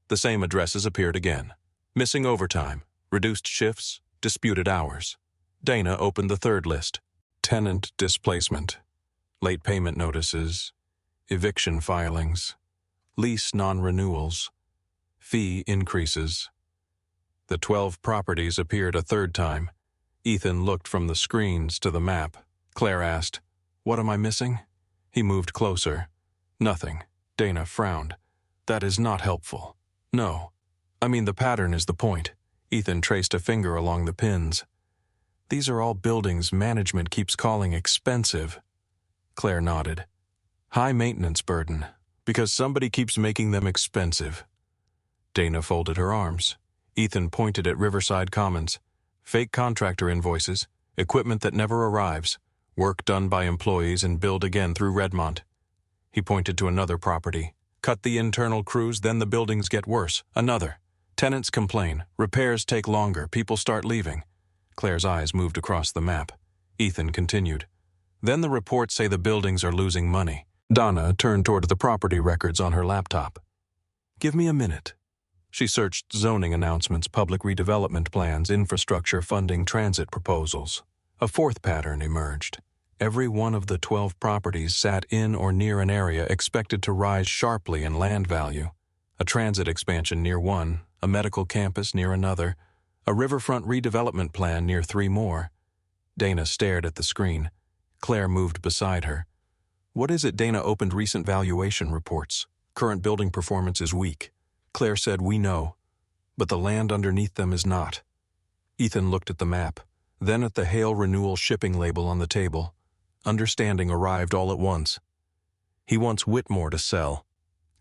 The same addresses appeared again. Missing overtime, reduced shifts, disputed hours. Dana opened the third list. Tenant displacement, late payment notices, eviction filings, lease non-renewals, fee increases. The 12 properties appeared a third time. Ethan looked from the screens to the map. Claire asked, "What am I missing?" He moved closer. "Nothing." Dana frowned. "That is not helpful." "No. I mean, the pattern is the point." Ethan traced a finger along the pins. "These are all buildings management keeps calling expensive." Claire nodded. "High maintenance burden, because somebody keeps making them expensive." Dana folded her arms. Ethan pointed at Riverside Commons. "Fake contractor invoices, equipment that never arrives, work done by employees and billed again through Redmont." He pointed to another property. "Cut the internal crews, then the buildings get worse." Another. "Tenants complain, repairs take longer, people start leaving." Claire's eyes moved across the map. Ethan continued. "Then the reports say the buildings are losing money." Donna turned toward the property records on her laptop. "Give me a minute." She searched zoning announcements, public redevelopment plans, infrastructure funding, transit proposals. A fourth pattern emerged. Every one of the 12 properties sat in or near an area expected to rise sharply in land value. A transit expansion near one, a medical campus near another, a riverfront redevelopment plan near 3 more. Dana stared at the screen. Claire moved beside her. "What is it?" Dana opened recent valuation reports. "Current building performance is weak." Claire said, "We know, but the land underneath them is not." Ethan looked at the map, then at the Hail Renewal shipping label on the table. Understanding arrived all at once. "He wants Whitmore to sell."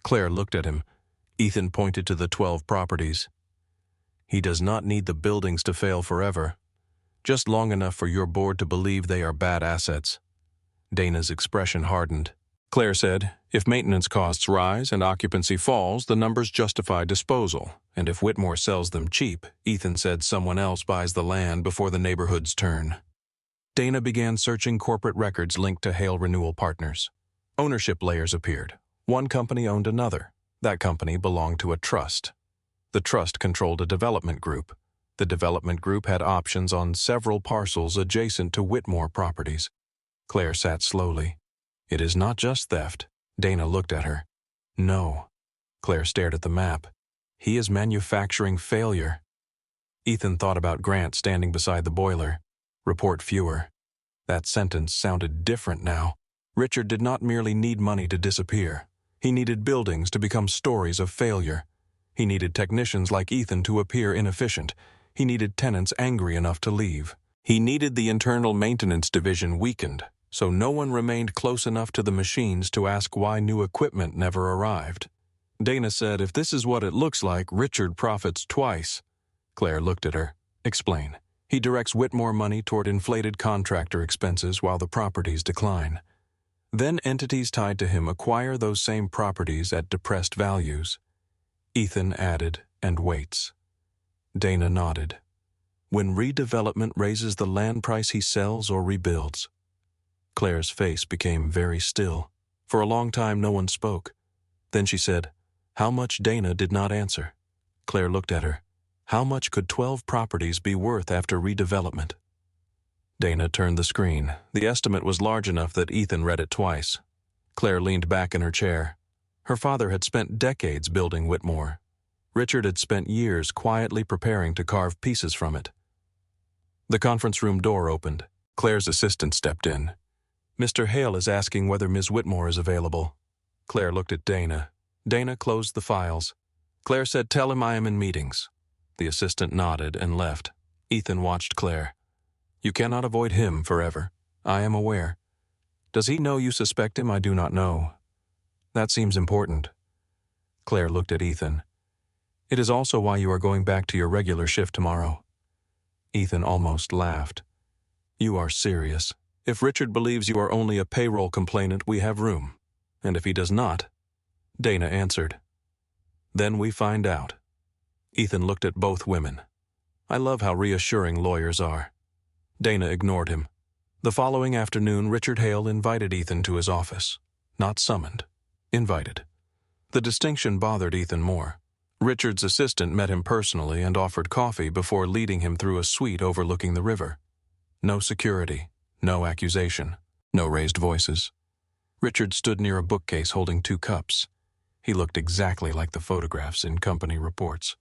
Claire looked at him. Ethan pointed to the 12 properties. "He does not need the buildings to fail forever, just long enough for your board to believe they are bad assets." Dana's expression hardened. Claire said, "If maintenance costs rise and occupancy falls, the numbers justify disposal. And if Whitmore sells them cheap," Ethan said, "someone else buys the land before the neighborhood's turn." Dana began searching corporate records linked to Hail Renewal Partners. Ownership layers appeared. One company owned another. That company belonged to a trust. The trust controlled a development group. The development group had options on several parcels adjacent to Whitmore properties. Claire sat slowly. "It is not just theft." Dana looked at her. "No." Claire stared at the map. "He is manufacturing failure." Ethan thought about Grant standing beside the boiler. Report fewer. That sentence sounded different now. Richard did not merely need money to disappear. He needed buildings to become stories of failure. He needed technicians like Ethan to appear inefficient. He needed tenants angry enough to leave. He needed the internal maintenance division weakened, so no one remained close enough to the machines to ask why new equipment never arrived. Dana said, "If this is what it looks like, Richard profits twice." Claire looked at her. "Explain." "He directs Whitmore money toward inflated contractor expenses while the properties decline. Then entities tied to him acquire those same properties at depressed values." Ethan added, "And waits." Dana nodded. "When redevelopment raises the land price, he sells or rebuilds." Claire's face became very still. For a long time no one spoke. Then she said, "How much?" Dana did not answer. Claire looked at her. "How much could 12 properties be worth after redevelopment?" Dana turned the screen. The estimate was large enough that Ethan read it twice. Claire leaned back in her chair. Her father had spent decades building Whitmore. Richard had spent years quietly preparing to carve pieces from it. The conference room door opened. Claire's assistant stepped in. "Mr. Hale is asking whether Ms. Whitmore is available." Claire looked at Dana. Dana closed the files. Claire said, "Tell him I am in meetings." The assistant nodded and left. Ethan watched Claire. "You cannot avoid him forever. I am aware. Does he know you suspect him? I do not know." That seems important. Claire looked at Ethan. It is also why you are going back to your regular shift tomorrow. Ethan almost laughed. You are serious. If Richard believes you are only a payroll complainant, we have room. And if he does not, Dana answered. Then we find out. Ethan looked at both women. I love how reassuring lawyers are. Dana ignored him. The following afternoon, Richard Hale invited Ethan to his office. Not summoned. Invited. The distinction bothered Ethan more. Richard's assistant met him personally and offered coffee before leading him through a suite overlooking the river. No security, no accusation, no raised voices. Richard stood near a bookcase holding 2 cups. He looked exactly like the photographs in company reports.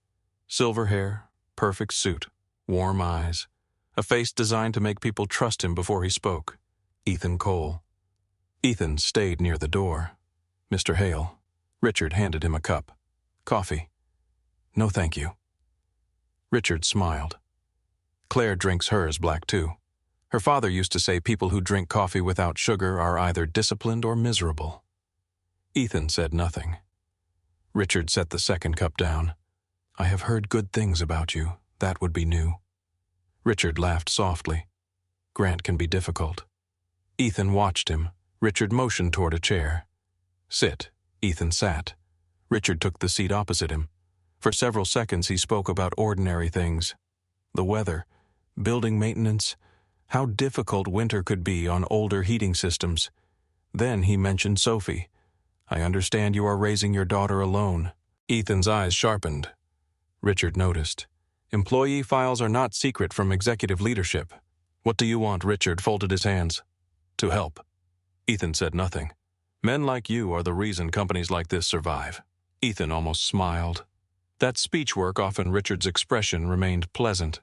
Silver hair, perfect suit, warm eyes, a face designed to make people trust him before he spoke. Ethan Cole. Ethan stayed near the door. Mr. Hale. Richard handed him a cup. Coffee. No, thank you. Richard smiled. Claire drinks hers black too. Her father used to say people who drink coffee without sugar are either disciplined or miserable. Ethan said nothing. Richard set the second cup down. I have heard good things about you. That would be new. Richard laughed softly. Grant can be difficult. Ethan watched him. Richard motioned toward a chair. Sit. Ethan sat. Richard took the seat opposite him. For several seconds he spoke about ordinary things. The weather, building maintenance, how difficult winter could be on older heating systems. Then he mentioned Sophie. I understand you are raising your daughter alone. Ethan's eyes sharpened. Richard noticed. Employee files are not secret from executive leadership. What do you want? Richard folded his hands. To help. Ethan said nothing. Men like you are the reason companies like this survive. Ethan almost smiled. That speech work often Richard's expression remained pleasant.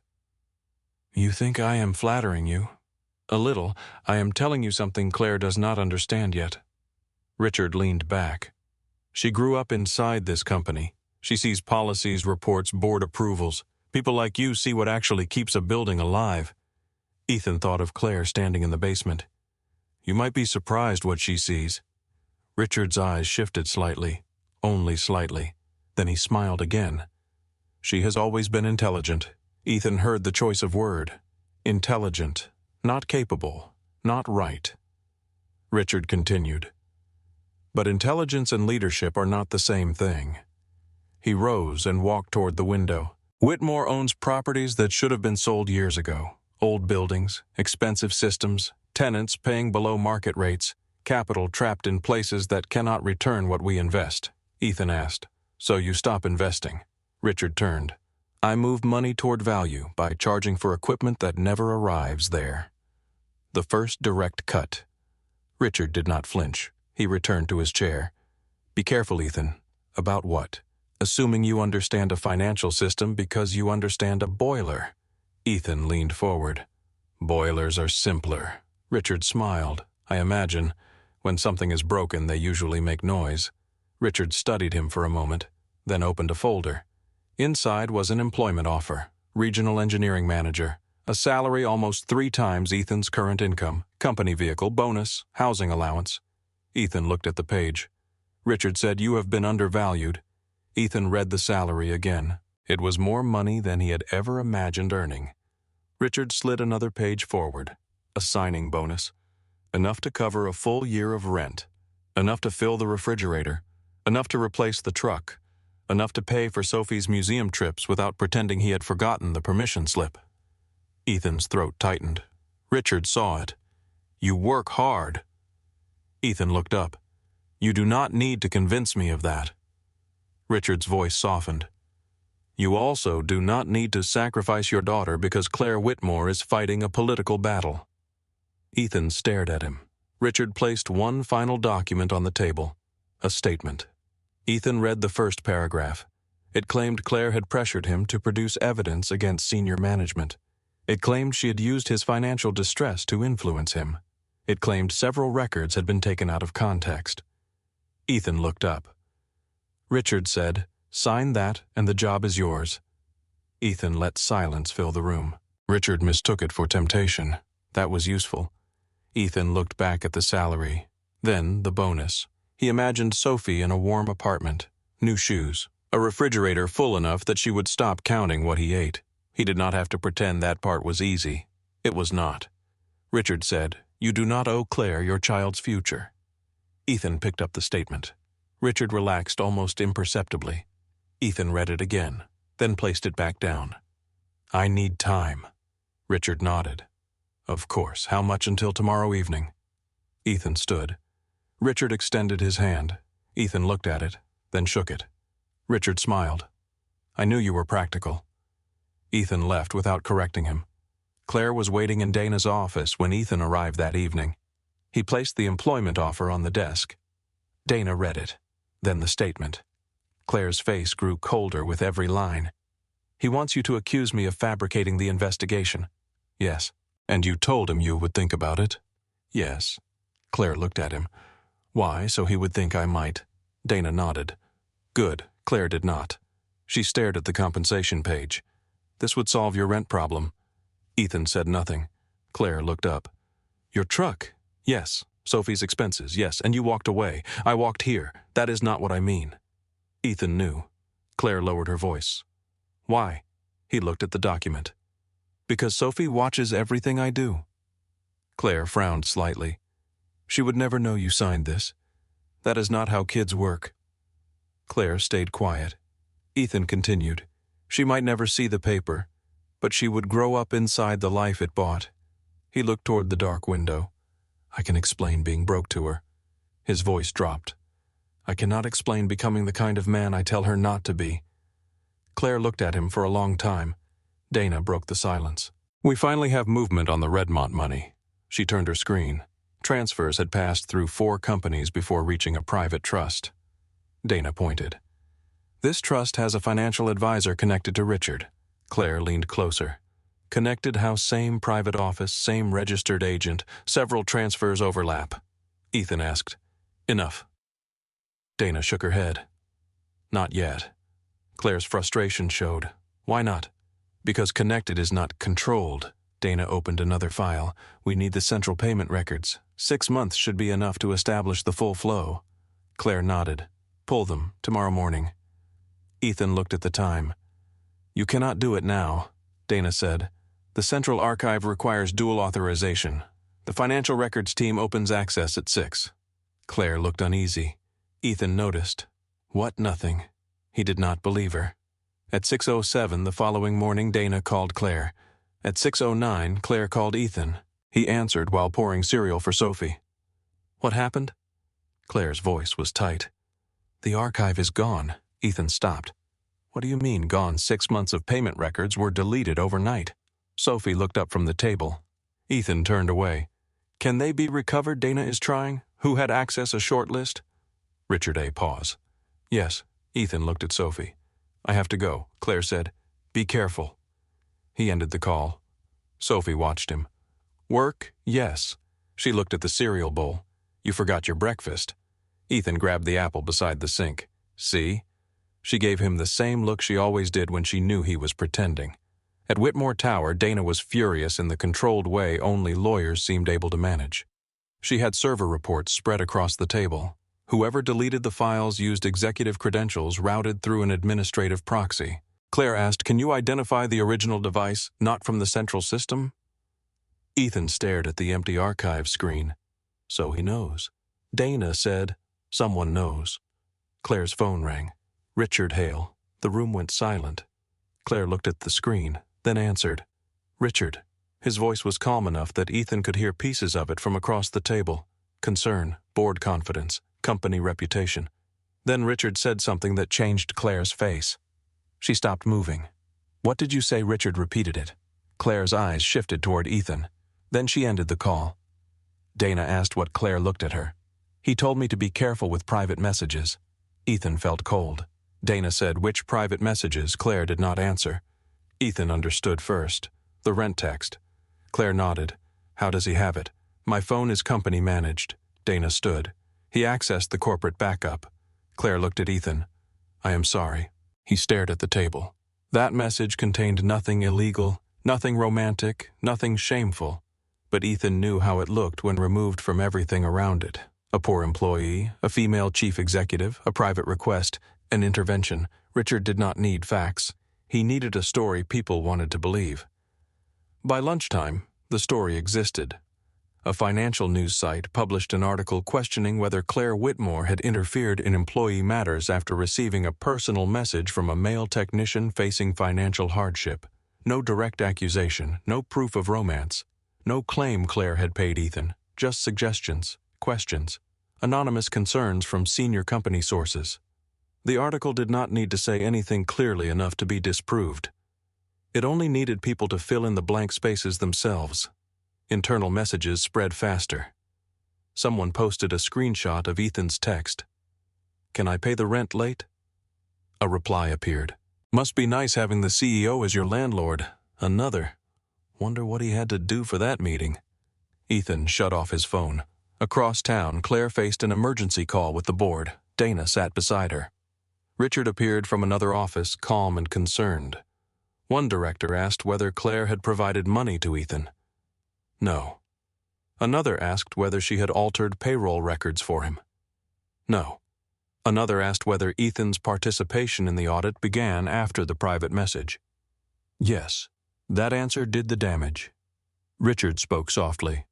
You think I am flattering you? A little. I am telling you something Claire does not understand yet. Richard leaned back. She grew up inside this company. She sees policies, reports, board approvals. People like you see what actually keeps a building alive. Ethan thought of Claire standing in the basement. You might be surprised what she sees. Richard's eyes shifted slightly, only slightly. Then he smiled again. She has always been intelligent. Ethan heard the choice of word. Intelligent, not capable, not right. Richard continued. But intelligence and leadership are not the same thing. He rose and walked toward the window. Whitmore owns properties that should have been sold years ago. Old buildings, expensive systems, tenants paying below market rates, capital trapped in places that cannot return what we invest. Ethan asked, So you stop investing? Richard turned. I move money toward value by charging for equipment that never arrives there. The first direct cut. Richard did not flinch. He returned to his chair. Be careful, Ethan. About what? Assuming you understand a financial system because you understand a boiler. Ethan leaned forward. Boilers are simpler. Richard smiled. I imagine. When something is broken, they usually make noise. Richard studied him for a moment, then opened a folder. Inside was an employment offer. Regional engineering manager. A salary almost 3 times Ethan's current income. Company vehicle, bonus, housing allowance. Ethan looked at the page. Richard said, You have been undervalued. Ethan read the salary again. It was more money than he had ever imagined earning. Richard slid another page forward. A signing bonus. Enough to cover a full year of rent. Enough to fill the refrigerator. Enough to replace the truck. Enough to pay for Sophie's museum trips without pretending he had forgotten the permission slip. Ethan's throat tightened. Richard saw it. You work hard. Ethan looked up. You do not need to convince me of that. Richard's voice softened. You also do not need to sacrifice your daughter because Claire Whitmore is fighting a political battle. Ethan stared at him. Richard placed one final document on the table. A statement. Ethan read the first paragraph. It claimed Claire had pressured him to produce evidence against senior management. It claimed she had used his financial distress to influence him. It claimed several records had been taken out of context. Ethan looked up. Richard said, Sign that and the job is yours. Ethan let silence fill the room. Richard mistook it for temptation. That was useful. Ethan looked back at the salary, then the bonus. He imagined Sophie in a warm apartment, new shoes, a refrigerator full enough that she would stop counting what he ate. He did not have to pretend that part was easy. It was not. Richard said, "You do not owe Claire your child's future." Ethan picked up the statement. Richard relaxed almost imperceptibly. Ethan read it again, then placed it back down. "I need time." Richard nodded. "Of course. How much until tomorrow evening?" Ethan stood. Richard extended his hand. Ethan looked at it, then shook it. Richard smiled. "I knew you were practical." Ethan left without correcting him. Claire was waiting in Dana's office when Ethan arrived that evening. He placed the employment offer on the desk. Dana read it, then the statement. Claire's face grew colder with every line. "He wants you to accuse me of fabricating the investigation." "Yes." "And you told him you would think about it?" "Yes." Claire looked at him. "Why, so he would think I might?" Dana nodded. "Good." Claire did not. She stared at the compensation page. "This would solve your rent problem." Ethan said nothing. Claire looked up. "Your truck?" "Yes." "Sophie's expenses?" "Yes." "And you walked away." "I walked here." "That is not what I mean." Ethan knew. Claire lowered her voice. "Why?" He looked at the document. "Because Sophie watches everything I do." Claire frowned slightly. "She would never know you signed this. That is not how kids work." Claire stayed quiet. Ethan continued. "She might never see the paper, but she would grow up inside the life it bought." He looked toward the dark window. "I can explain being broke to her." His voice dropped. "I cannot explain becoming the kind of man I tell her not to be." Claire looked at him for a long time. Dana broke the silence. "We finally have movement on the Redmont money." She turned her screen. Transfers had passed through 4 companies before reaching a private trust. Dana pointed. "This trust has a financial advisor connected to Richard." Claire leaned closer. "Connected how same private office, same registered agent, several transfers overlap." Ethan asked, "Enough." Dana shook her head. "Not yet." Claire's frustration showed. "Why not?" "Because connected is not controlled." Dana opened another file. "We need the central payment records. 6 months should be enough to establish the full flow." Claire nodded. "Pull them, tomorrow morning." Ethan looked at the time. "You cannot do it now," Dana said. "The Central Archive requires dual authorization. The financial records team opens access at 6. Claire looked uneasy. Ethan noticed. What nothing? He did not believe her. At 6:07 the following morning, Dana called Claire. At 6:09, Claire called Ethan. He answered while pouring cereal for Sophie. "What happened?" Claire's voice was tight. "The archive is gone." Ethan stopped. "What do you mean, gone? 6 months of payment records were deleted overnight." Sophie looked up from the table. Ethan turned away. "Can they be recovered?" Dana is trying. "Who had access a short list?" Richard A. Pause. "Yes." Ethan looked at Sophie. "I have to go," Claire said. "Be careful." He ended the call. Sophie watched him. "Work? Yes." She looked at the cereal bowl. "You forgot your breakfast." Ethan grabbed the apple beside the sink. "See?" She gave him the same look she always did when she knew he was pretending. At Whitmore Tower, Dana was furious in the controlled way only lawyers seemed able to manage. She had server reports spread across the table. Whoever deleted the files used executive credentials routed through an administrative proxy. Claire asked, "Can you identify the original device, not from the central system?" Ethan stared at the empty archive screen. "So he knows." Dana said, "Someone knows." Claire's phone rang. Richard Hale. The room went silent. Claire looked at the screen, then answered. "Richard." His voice was calm enough that Ethan could hear pieces of it from across the table. Concern, board confidence, company reputation. Then Richard said something that changed Claire's face. She stopped moving. "What did you say?" Richard repeated it. Claire's eyes shifted toward Ethan. Then she ended the call. Dana asked what Claire looked at her. "He told me to be careful with private messages." Ethan felt cold. Dana said which private messages. Claire did not answer. Ethan understood first. The rent text. Claire nodded. "How does he have it?" "My phone is company managed." Dana stood. "He accessed the corporate backup." Claire looked at Ethan. "I am sorry." He stared at the table. That message contained nothing illegal, nothing romantic, nothing shameful. But Ethan knew how it looked when removed from everything around it. A poor employee, a female chief executive, a private request, an intervention. Richard did not need facts. He needed a story people wanted to believe. By lunchtime, the story existed. A financial news site published an article questioning whether Claire Whitmore had interfered in employee matters after receiving a personal message from a male technician facing financial hardship. No direct accusation, no proof of romance, no claim Claire had paid Ethan, just suggestions, questions, anonymous concerns from senior company sources. The article did not need to say anything clearly enough to be disproved. It only needed people to fill in the blank spaces themselves. Internal messages spread faster. Someone posted a screenshot of Ethan's text. "Can I pay the rent late?" A reply appeared. "Must be nice having the CEO as your landlord." Another. "Wonder what he had to do for that meeting." Ethan shut off his phone. Across town, Claire faced an emergency call with the board. Dana sat beside her. Richard appeared from another office, calm and concerned. One director asked whether Claire had provided money to Ethan. No. Another asked whether she had altered payroll records for him. No. Another asked whether Ethan's participation in the audit began after the private message. Yes, that answer did the damage. Richard spoke softly.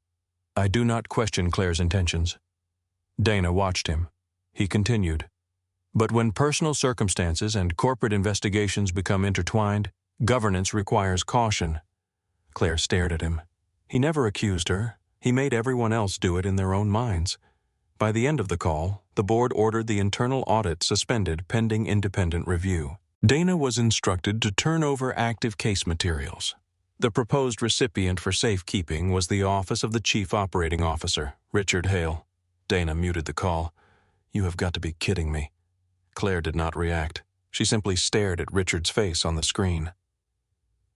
"I do not question Claire's intentions." Dana watched him. He continued. "But when personal circumstances and corporate investigations become intertwined, governance requires caution." Claire stared at him. He never accused her. He made everyone else do it in their own minds. By the end of the call, the board ordered the internal audit suspended pending independent review. Dana was instructed to turn over active case materials. The proposed recipient for safekeeping was the office of the Chief Operating Officer, Richard Hale. Dana muted the call. "You have got to be kidding me." Claire did not react. She simply stared at Richard's face on the screen.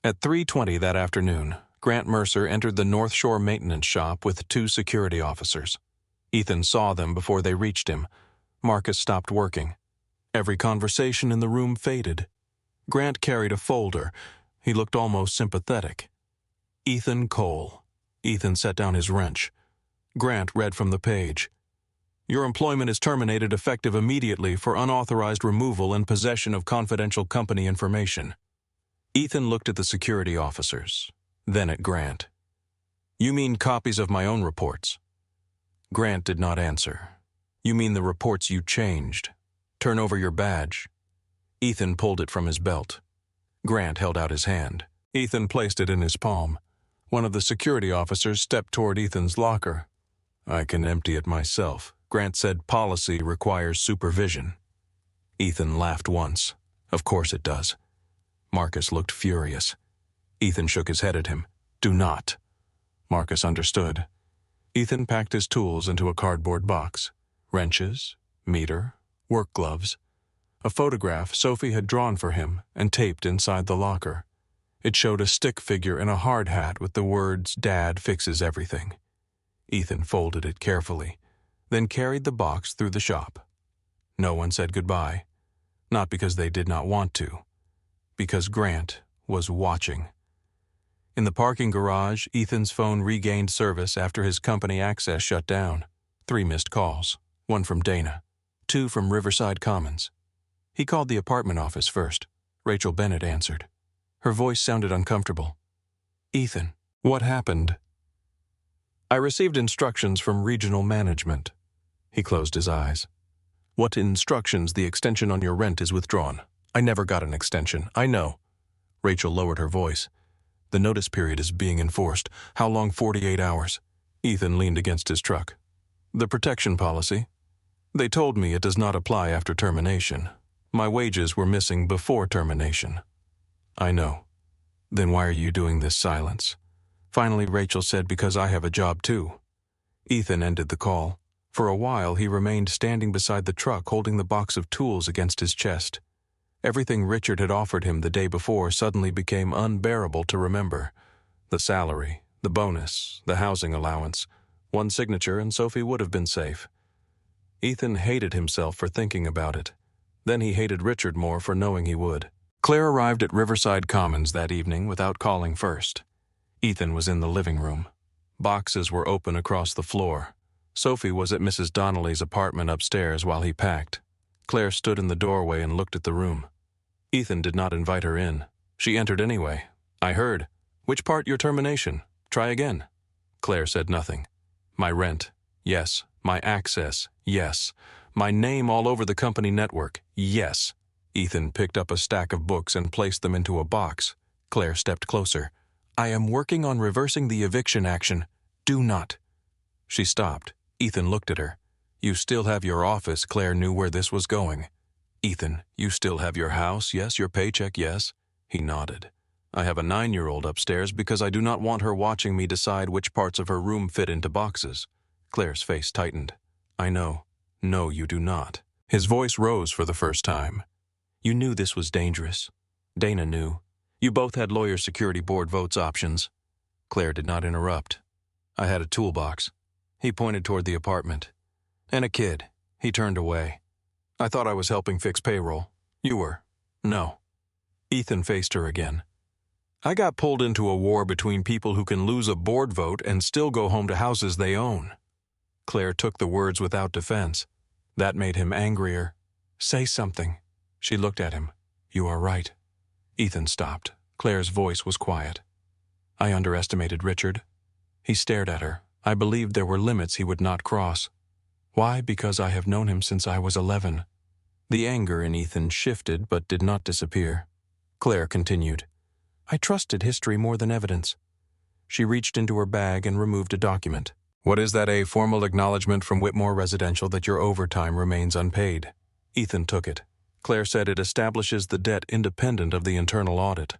At 3:20 that afternoon, Grant Mercer entered the North Shore maintenance shop with 2 security officers. Ethan saw them before they reached him. Marcus stopped working. Every conversation in the room faded. Grant carried a folder. He looked almost sympathetic. Ethan Cole. Ethan set down his wrench. Grant read from the page. "Your employment is terminated effective immediately for unauthorized removal and possession of confidential company information." Ethan looked at the security officers, then at Grant. "You mean copies of my own reports?" Grant did not answer. "You mean the reports you changed? Turn over your badge." Ethan pulled it from his belt. Grant held out his hand. Ethan placed it in his palm. One of the security officers stepped toward Ethan's locker. "I can empty it myself." Grant said policy requires supervision. Ethan laughed once. "Of course it does." Marcus looked furious. Ethan shook his head at him. "Do not." Marcus understood. Ethan packed his tools into a cardboard box. Wrenches, meter, work gloves. A photograph Sophie had drawn for him and taped inside the locker. It showed a stick figure in a hard hat with the words, "Dad fixes everything." Ethan folded it carefully, then carried the box through the shop. No one said goodbye. Not because they did not want to. Because Grant was watching. In the parking garage, Ethan's phone regained service after his company access shut down. 3 missed calls. 1 from Dana. 2 from Riverside Commons. He called the apartment office first. Rachel Bennett answered. Her voice sounded uncomfortable. "Ethan, what happened?" "I received instructions from regional management." He closed his eyes. "What instructions? The extension on your rent is withdrawn." "I never got an extension. I know." Rachel lowered her voice. "The notice period is being enforced. How long? 48 hours. Ethan leaned against his truck. "The protection policy? They told me it does not apply after termination. My wages were missing before termination." "I know." "Then why are you doing this silence?" Finally, Rachel said, "Because I have a job too." Ethan ended the call. For a while, he remained standing beside the truck holding the box of tools against his chest. Everything Richard had offered him the day before suddenly became unbearable to remember. The salary, the bonus, the housing allowance. One signature and Sophie would have been safe. Ethan hated himself for thinking about it. Then he hated Richard more for knowing he would. Claire arrived at Riverside Commons that evening without calling first. Ethan was in the living room. Boxes were open across the floor. Sophie was at Mrs. Donnelly's apartment upstairs while he packed. Claire stood in the doorway and looked at the room. Ethan did not invite her in. She entered anyway. "I heard. Which part your termination? Try again." Claire said nothing. "My rent. Yes. My access. Yes. My name all over the company network. Yes." Ethan picked up a stack of books and placed them into a box. Claire stepped closer. "I am working on reversing the eviction action. Do not." She stopped. Ethan looked at her. "You still have your office." Claire knew where this was going. "Ethan, you still have your house, yes, your paycheck, yes?" He nodded. "I have a 9-year-old upstairs because I do not want her watching me decide which parts of her room fit into boxes." Claire's face tightened. "I know. No, you do not." His voice rose for the first time. "You knew this was dangerous. Dana knew. You both had lawyer security board votes options." Claire did not interrupt. "I had a toolbox." He pointed toward the apartment. "And a kid." He turned away. "I thought I was helping fix payroll. You were." "No." Ethan faced her again. "I got pulled into a war between people who can lose a board vote and still go home to houses they own." Claire took the words without defense. That made him angrier. "Say something." She looked at him. "You are right." Ethan stopped. Claire's voice was quiet. "I underestimated Richard." He stared at her. "I believed there were limits he would not cross." "Why? Because I have known him since I was 11. The anger in Ethan shifted but did not disappear. Claire continued. "I trusted history more than evidence." She reached into her bag and removed a document. "What is that? A formal acknowledgement from Whitmore Residential that your overtime remains unpaid." Ethan took it. Claire said it establishes the debt independent of the internal audit.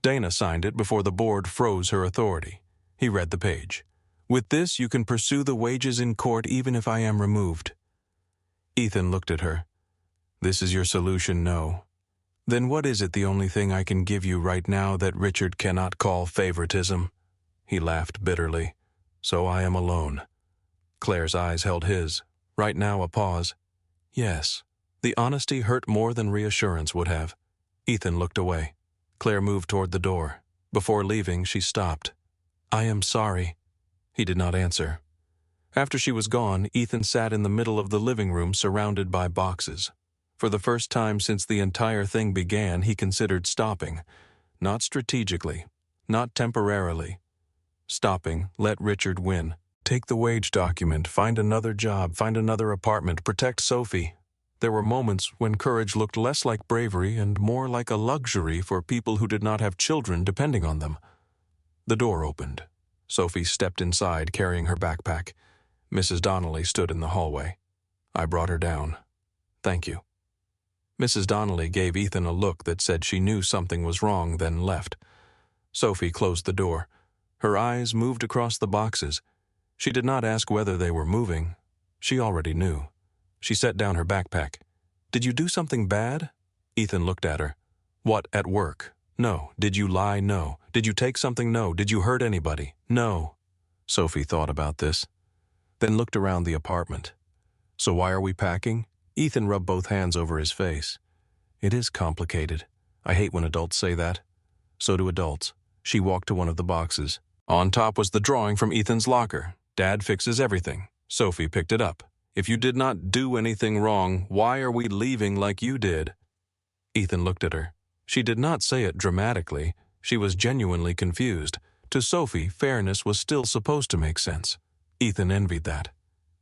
Dana signed it before the board froze her authority. He read the page. "With this, you can pursue the wages in court even if I am removed." Ethan looked at her. "This is your solution, no. Then what is it, the only thing I can give you right now that Richard cannot call favoritism?" He laughed bitterly. "So I am alone." Claire's eyes held his. Right now a pause. "Yes." The honesty hurt more than reassurance would have. Ethan looked away. Claire moved toward the door. Before leaving, she stopped. "I am sorry." He did not answer. After she was gone, Ethan sat in the middle of the living room surrounded by boxes. For the first time since the entire thing began, he considered stopping. Not strategically, not temporarily. Stopping, let Richard win. Take the wage document, find another job, find another apartment, protect Sophie. There were moments when courage looked less like bravery and more like a luxury for people who did not have children depending on them. The door opened. Sophie stepped inside, carrying her backpack. Mrs. Donnelly stood in the hallway. "I brought her down." "Thank you." Mrs. Donnelly gave Ethan a look that said she knew something was wrong, then left. Sophie closed the door. Her eyes moved across the boxes. She did not ask whether they were moving. She already knew. She set down her backpack. "Did you do something bad?" Ethan looked at her. "What, at work?" "No." "Did you lie?" "No." "Did you take something?" "No." "Did you hurt anybody?" "No." Sophie thought about this, then looked around the apartment. "So why are we packing?" Ethan rubbed both hands over his face. "It is complicated. I hate when adults say that." "So do adults." She walked to one of the boxes. On top was the drawing from Ethan's locker. "Dad fixes everything." Sophie picked it up. "If you did not do anything wrong, why are we leaving like you did?" Ethan looked at her. She did not say it dramatically. She was genuinely confused. To Sophie, fairness was still supposed to make sense. Ethan envied that.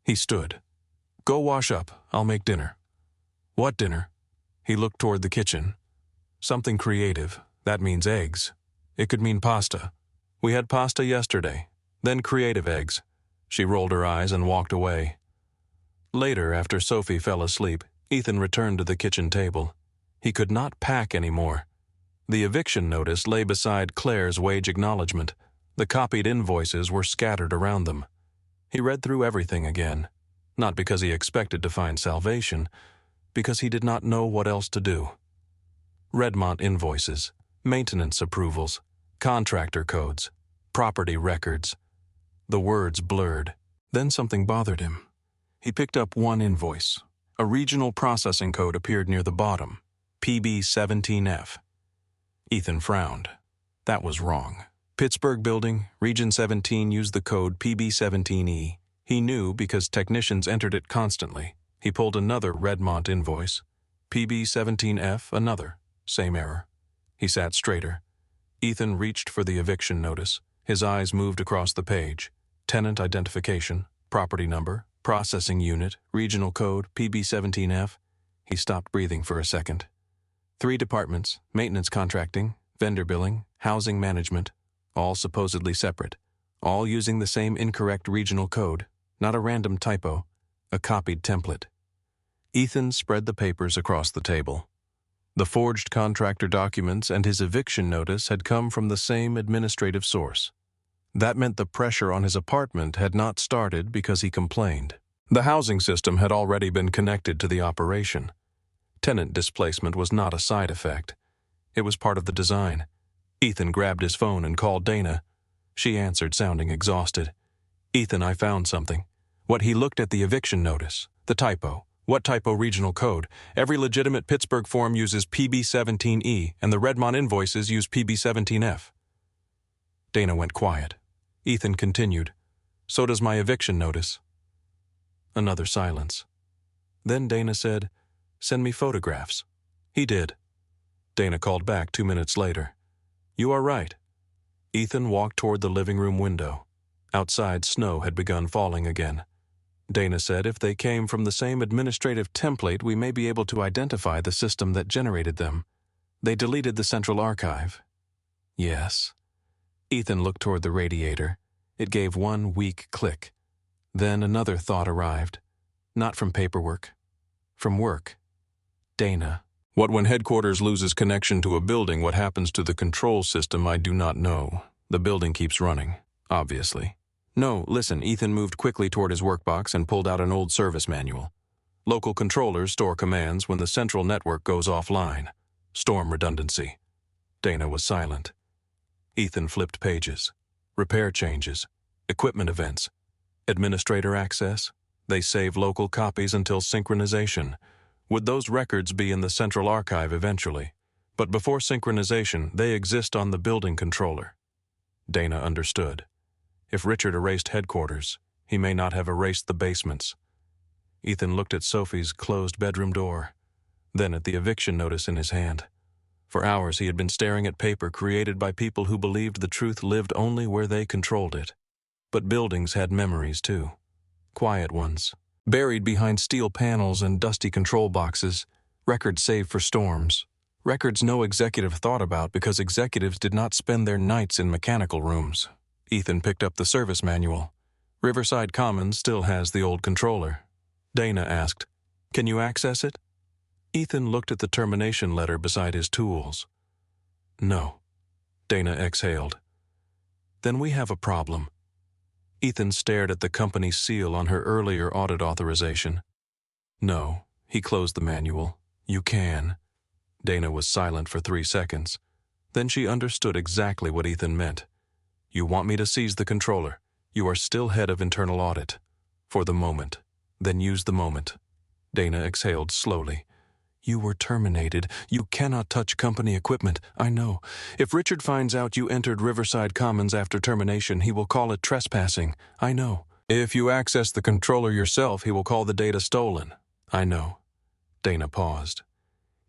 He stood. "Go wash up. I'll make dinner." "What dinner?" He looked toward the kitchen. "Something creative. That means eggs. It could mean pasta. We had pasta yesterday. Then creative eggs." She rolled her eyes and walked away. Later, after Sophie fell asleep, Ethan returned to the kitchen table. He could not pack anymore. The eviction notice lay beside Claire's wage acknowledgement. The copied invoices were scattered around them. He read through everything again, not because he expected to find salvation, because he did not know what else to do. Redmont invoices, maintenance approvals, contractor codes, property records. The words blurred. Then something bothered him. He picked up one invoice. A regional processing code appeared near the bottom, PB17F. Ethan frowned. That was wrong. Pittsburgh Building, Region 17 used the code PB17E. He knew because technicians entered it constantly. He pulled another Redmont invoice. PB17F, another. Same error. He sat straighter. Ethan reached for the eviction notice. His eyes moved across the page. Tenant identification, property number, processing unit, regional code, PB17F. He stopped breathing for a second. 3 departments, maintenance contracting, vendor billing, housing management, all supposedly separate, all using the same incorrect regional code, not a random typo, a copied template. Ethan spread the papers across the table. The forged contractor documents and his eviction notice had come from the same administrative source. That meant the pressure on his apartment had not started because he complained. The housing system had already been connected to the operation. Tenant displacement was not a side effect. It was part of the design. Ethan grabbed his phone and called Dana. She answered, sounding exhausted. "Ethan, I found something." What he looked at the eviction notice, the typo. What typo regional code? Every legitimate Pittsburgh form uses PB17E, and the Redmont invoices use PB17F. Dana went quiet. Ethan continued. "So does my eviction notice." Another silence. Then Dana said, "Send me photographs." He did. Dana called back 2 minutes later. "You are right." Ethan walked toward the living room window. Outside, snow had begun falling again. Dana said if they came from the same administrative template, we may be able to identify the system that generated them. They deleted the central archive. Yes. Ethan looked toward the radiator. It gave one weak click. Then another thought arrived. Not from paperwork. From work. Dana. What when headquarters loses connection to a building, what happens to the control system, I do not know. The building keeps running, obviously. No, listen, Ethan moved quickly toward his workbox and pulled out an old service manual. Local controllers store commands when the central network goes offline. Storm redundancy. Dana was silent. Ethan flipped pages. Repair changes. Equipment events. Administrator access. They save local copies until synchronization. Would those records be in the central archive eventually? But before synchronization, they exist on the building controller. Dana understood. If Richard erased headquarters, he may not have erased the basements. Ethan looked at Sophie's closed bedroom door, then at the eviction notice in his hand. For hours he had been staring at paper created by people who believed the truth lived only where they controlled it. But buildings had memories too. Quiet ones, buried behind steel panels and dusty control boxes, records saved for storms. Records no executive thought about because executives did not spend their nights in mechanical rooms. Ethan picked up the service manual. Riverside Commons still has the old controller. Dana asked, "Can you access it?" Ethan looked at the termination letter beside his tools. "No." Dana exhaled. "Then we have a problem." Ethan stared at the company's seal on her earlier audit authorization. "No." He closed the manual. "You can." Dana was silent for 3 seconds. Then she understood exactly what Ethan meant. "You want me to seize the controller. You are still head of internal audit. For the moment. Then use the moment." Dana exhaled slowly. "You were terminated. You cannot touch company equipment. I know. If Richard finds out you entered Riverside Commons after termination, he will call it trespassing. I know. If you access the controller yourself, he will call the data stolen. I know." Dana paused.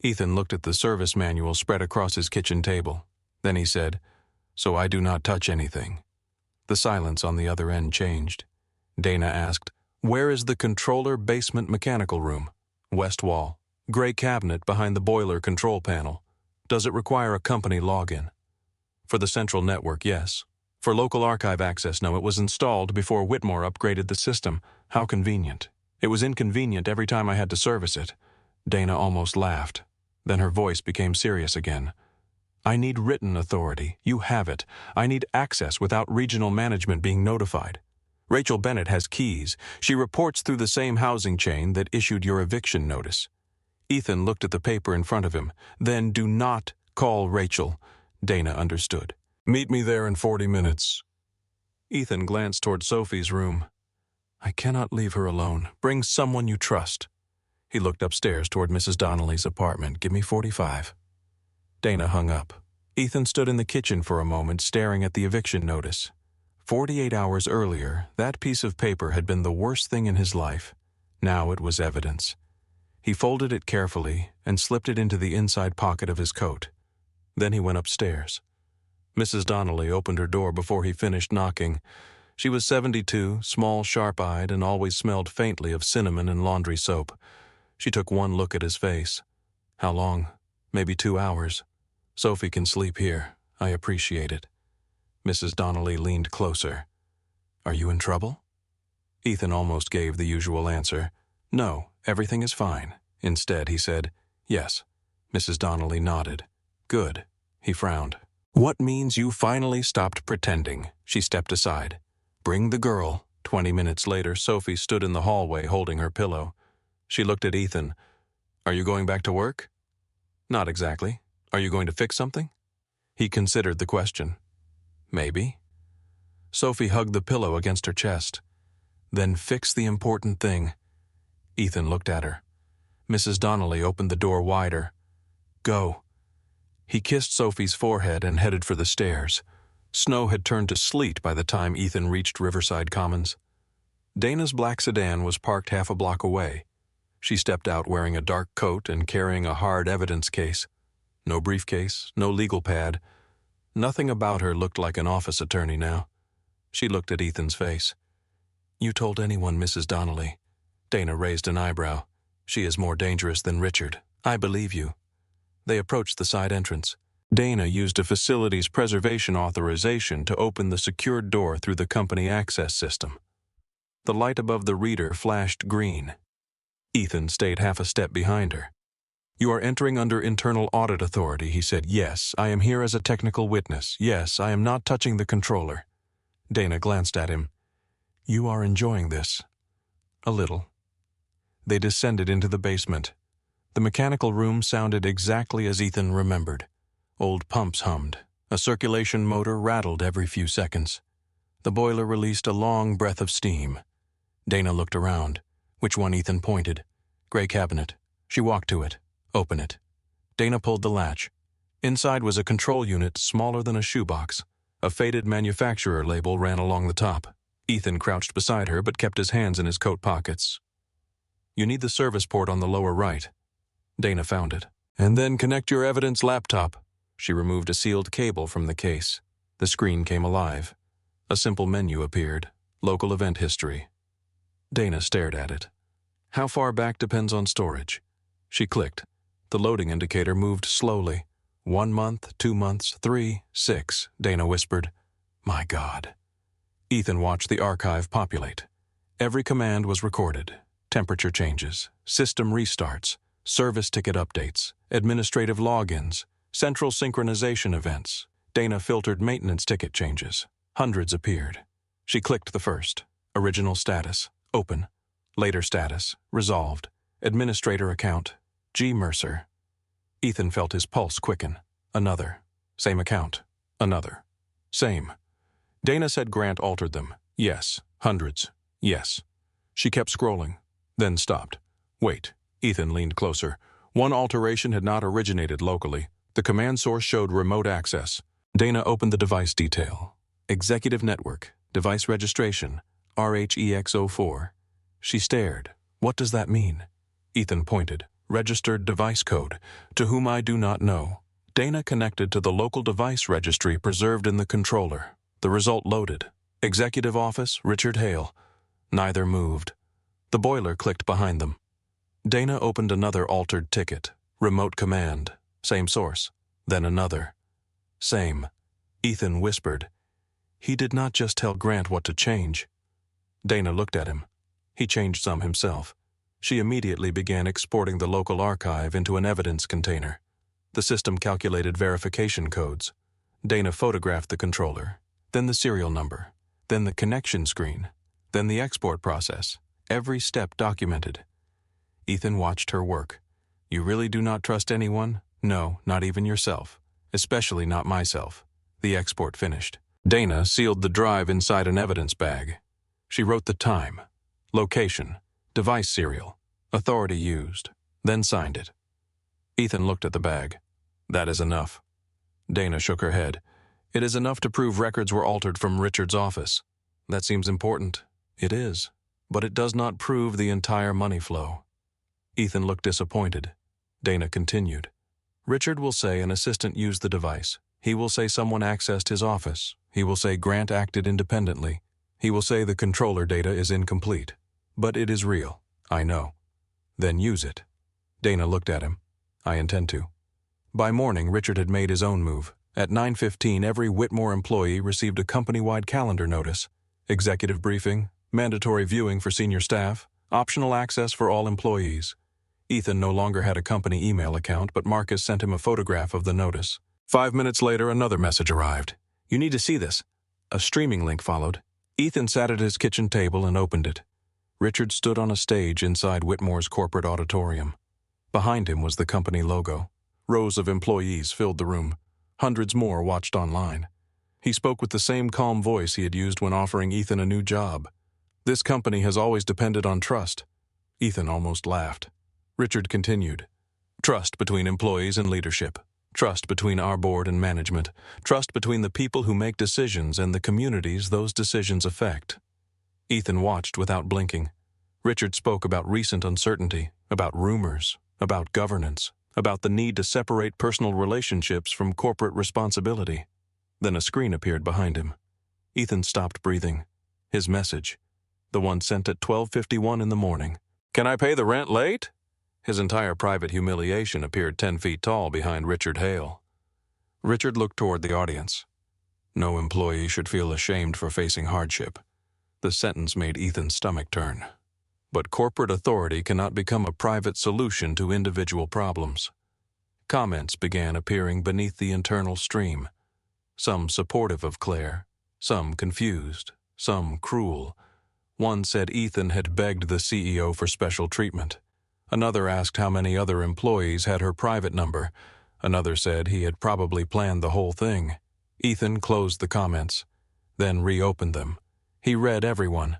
Ethan looked at the service manual spread across his kitchen table. Then he said, "So I do not touch anything." The silence on the other end changed. Dana asked, "Where is the controller basement mechanical room?" "West wall. Gray cabinet behind the boiler control panel." "Does it require a company login?" "For the central network, yes. For local archive access, no. It was installed before Whitmore upgraded the system. How convenient. It was inconvenient every time I had to service it." Dana almost laughed. Then her voice became serious again. "I need written authority. You have it. I need access without regional management being notified. Rachel Bennett has keys. She reports through the same housing chain that issued your eviction notice." Ethan looked at the paper in front of him. "Then do not call Rachel." Dana understood. "Meet me there in 40 minutes. Ethan glanced toward Sophie's room. "I cannot leave her alone. Bring someone you trust." He looked upstairs toward Mrs. Donnelly's apartment. "Give me 45. Dana hung up. Ethan stood in the kitchen for a moment, staring at the eviction notice. 48 hours earlier, that piece of paper had been the worst thing in his life. Now it was evidence. He folded it carefully and slipped it into the inside pocket of his coat. Then he went upstairs. Mrs. Donnelly opened her door before he finished knocking. She was 72, small, sharp-eyed, and always smelled faintly of cinnamon and laundry soap. She took one look at his face. How long? Maybe 2 hours. Sophie can sleep here. I appreciate it. Mrs. Donnelly leaned closer. Are you in trouble? Ethan almost gave the usual answer. No, everything is fine. Instead, he said, yes. Mrs. Donnelly nodded. Good. He frowned. What means you finally stopped pretending? She stepped aside. Bring the girl. 20 minutes later, Sophie stood in the hallway holding her pillow. She looked at Ethan. Are you going back to work? Not exactly. Are you going to fix something? He considered the question. Maybe. Sophie hugged the pillow against her chest. Then fix the important thing. Ethan looked at her. Mrs. Donnelly opened the door wider. Go. He kissed Sophie's forehead and headed for the stairs. Snow had turned to sleet by the time Ethan reached Riverside Commons. Dana's black sedan was parked half a block away. She stepped out wearing a dark coat and carrying a hard evidence case. No briefcase, no legal pad. Nothing about her looked like an office attorney now. She looked at Ethan's face. You told anyone, Mrs. Donnelly. Dana raised an eyebrow. She is more dangerous than Richard. I believe you. They approached the side entrance. Dana used a facilities preservation authorization to open the secured door through the company access system. The light above the reader flashed green. Ethan stayed half a step behind her. You are entering under internal audit authority, he said. Yes, I am here as a technical witness. Yes, I am not touching the controller. Dana glanced at him. You are enjoying this. A little. They descended into the basement. The mechanical room sounded exactly as Ethan remembered. Old pumps hummed. A circulation motor rattled every few seconds. The boiler released a long breath of steam. Dana looked around. Which one? Ethan pointed. Gray cabinet. She walked to it. Open it. Dana pulled the latch. Inside was a control unit smaller than a shoebox. A faded manufacturer label ran along the top. Ethan crouched beside her but kept his hands in his coat pockets. You need the service port on the lower right. Dana found it. And then connect your evidence laptop. She removed a sealed cable from the case. The screen came alive. A simple menu appeared. Local event history. Dana stared at it. How far back depends on storage. She clicked. The loading indicator moved slowly. 1 month, 2 months, 3, 6, Dana whispered. My God. Ethan watched the archive populate. Every command was recorded. Temperature changes, system restarts, service ticket updates, administrative logins, central synchronization events. Dana filtered maintenance ticket changes. Hundreds appeared. She clicked the first. Original status. Open. Later status. Resolved. Administrator account. G. Mercer. Ethan felt his pulse quicken. Another. Same account. Another. Same. Dana said Grant altered them. Yes. Hundreds. Yes. She kept scrolling, then stopped. Wait. Ethan leaned closer. One alteration had not originated locally. The command source showed remote access. Dana opened the device detail. Executive Network. Device registration. RHEX04. She stared. What does that mean? Ethan pointed. Registered device code. To whom I do not know. Dana connected to the local device registry preserved in the controller. The result loaded. Executive Office, Richard Hale. Neither moved. The boiler clicked behind them. Dana opened another altered ticket. Remote command. Same source. Then another. Same. Ethan whispered. He did not just tell Grant what to change. Dana looked at him. He changed some himself. She immediately began exporting the local archive into an evidence container. The system calculated verification codes. Dana photographed the controller, then the serial number, then the connection screen, then the export process. Every step documented. Ethan watched her work. You really do not trust anyone? No, not even yourself. Especially not myself. The export finished. Dana sealed the drive inside an evidence bag. She wrote the time, location, device serial, authority used, then signed it. Ethan looked at the bag. That is enough. Dana shook her head. It is enough to prove records were altered from Richard's office. That seems important. It is. But it does not prove the entire money flow. Ethan looked disappointed. Dana continued. Richard will say an assistant used the device. He will say someone accessed his office. He will say Grant acted independently. He will say the controller data is incomplete. But it is real. I know. Then use it. Dana looked at him. I intend to. By morning, Richard had made his own move. At 9:15, every Whitmore employee received a company-wide calendar notice. Executive briefing, mandatory viewing for senior staff, optional access for all employees. Ethan no longer had a company email account, but Marcus sent him a photograph of the notice. 5 minutes later, another message arrived. You need to see this. A streaming link followed. Ethan sat at his kitchen table and opened it. Richard stood on a stage inside Whitmore's corporate auditorium. Behind him was the company logo. Rows of employees filled the room. Hundreds more watched online. He spoke with the same calm voice he had used when offering Ethan a new job. This company has always depended on trust. Ethan almost laughed. Richard continued. Trust between employees and leadership. Trust between our board and management. Trust between the people who make decisions and the communities those decisions affect. Ethan watched without blinking. Richard spoke about recent uncertainty, about rumors, about governance, about the need to separate personal relationships from corporate responsibility. Then a screen appeared behind him. Ethan stopped breathing. His message, the one sent at 12:51 in the morning. Can I pay the rent late? His entire private humiliation appeared 10 feet tall behind Richard Hale. Richard looked toward the audience. No employee should feel ashamed for facing hardship. The sentence made Ethan's stomach turn. But corporate authority cannot become a private solution to individual problems. Comments began appearing beneath the internal stream. Some supportive of Claire, some confused, some cruel. One said Ethan had begged the CEO for special treatment. Another asked how many other employees had her private number. Another said he had probably planned the whole thing. Ethan closed the comments, then reopened them. He read everyone.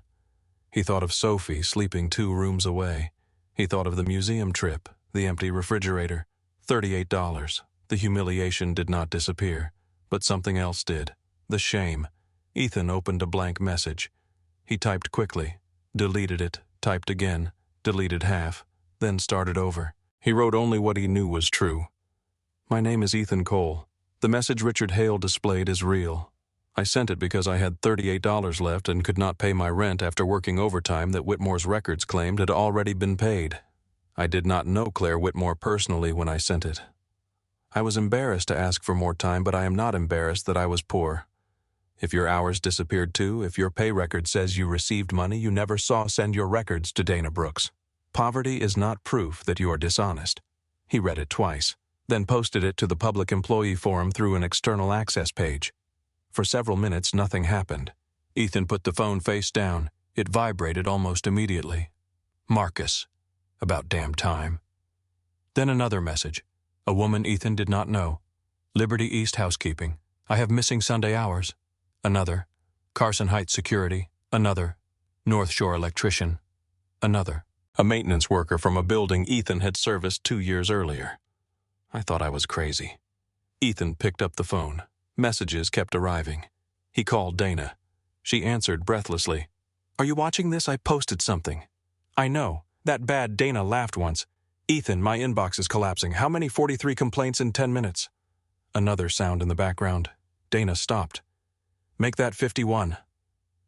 He thought of Sophie sleeping 2 rooms away. He thought of the museum trip, the empty refrigerator, $38. The humiliation did not disappear, but something else did. The shame. Ethan opened a blank message. He typed quickly, deleted it, typed again, deleted half, then started over. He wrote only what he knew was true. My name is Ethan Cole. The message Richard Hale displayed is real. I sent it because I had $38 left and could not pay my rent after working overtime that Whitmore's records claimed had already been paid. I did not know Claire Whitmore personally when I sent it. I was embarrassed to ask for more time, but I am not embarrassed that I was poor. If your hours disappeared too, if your pay record says you received money you never saw, send your records to Dana Brooks. Poverty is not proof that you are dishonest. He read it twice, then posted it to the public employee forum through an external access page. For several minutes, nothing happened. Ethan put the phone face down. It vibrated almost immediately. Marcus. About damn time. Then another message. A woman Ethan did not know. Liberty East Housekeeping. I have missing Sunday hours. Another. Carson Heights Security. Another. North Shore Electrician. Another. A maintenance worker from a building Ethan had serviced 2 years earlier. I thought I was crazy. Ethan picked up the phone. Messages kept arriving. He called Dana. She answered breathlessly. Are you watching this? I posted something. I know. That bad Dana laughed once. Ethan, my inbox is collapsing. How many 43 complaints in 10 minutes? Another sound in the background. Dana stopped. Make that 51.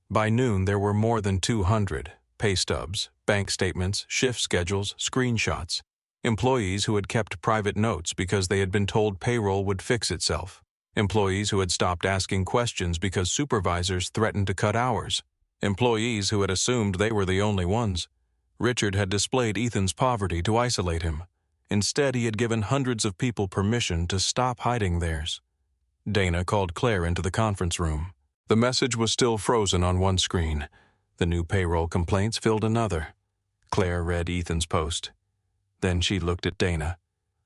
By noon, there were more than 200. Pay stubs, bank statements, shift schedules, screenshots. Employees who had kept private notes because they had been told payroll would fix itself. Employees who had stopped asking questions because supervisors threatened to cut hours. Employees who had assumed they were the only ones. Richard had displayed Ethan's poverty to isolate him. Instead, he had given hundreds of people permission to stop hiding theirs. Dana called Claire into the conference room. The message was still frozen on one screen. The new payroll complaints filled another. Claire read Ethan's post. Then she looked at Dana.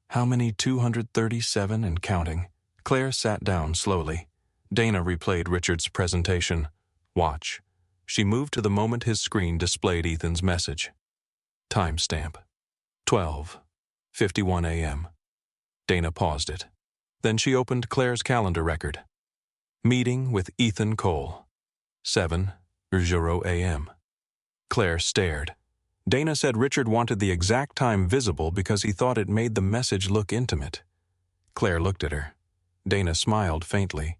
How many? 237 and counting. Claire sat down slowly. Dana replayed Richard's presentation. Watch. She moved to the moment his screen displayed Ethan's message. Timestamp. 12:51 a.m. Dana paused it. Then she opened Claire's calendar record. Meeting with Ethan Cole. 7:00 a.m. Claire stared. Dana said Richard wanted the exact time visible because he thought it made the message look intimate. Claire looked at her. Dana smiled faintly.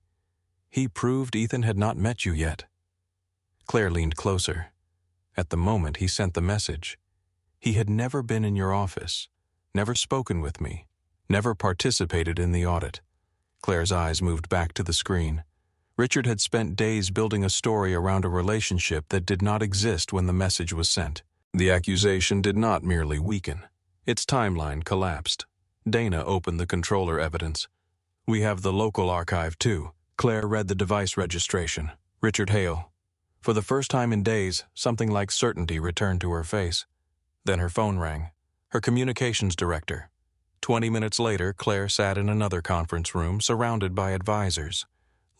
He proved Ethan had not met you yet. Claire leaned closer. At the moment he sent the message, he had never been in your office, never spoken with me, never participated in the audit. Claire's eyes moved back to the screen. Richard had spent days building a story around a relationship that did not exist when the message was sent. The accusation did not merely weaken. Its timeline collapsed. Dana opened the controller evidence. We have the local archive, too. Claire read the device registration. Richard Hale. For the first time in days, something like certainty returned to her face. Then her phone rang. Her communications director. 20 minutes later, Claire sat in another conference room surrounded by advisors.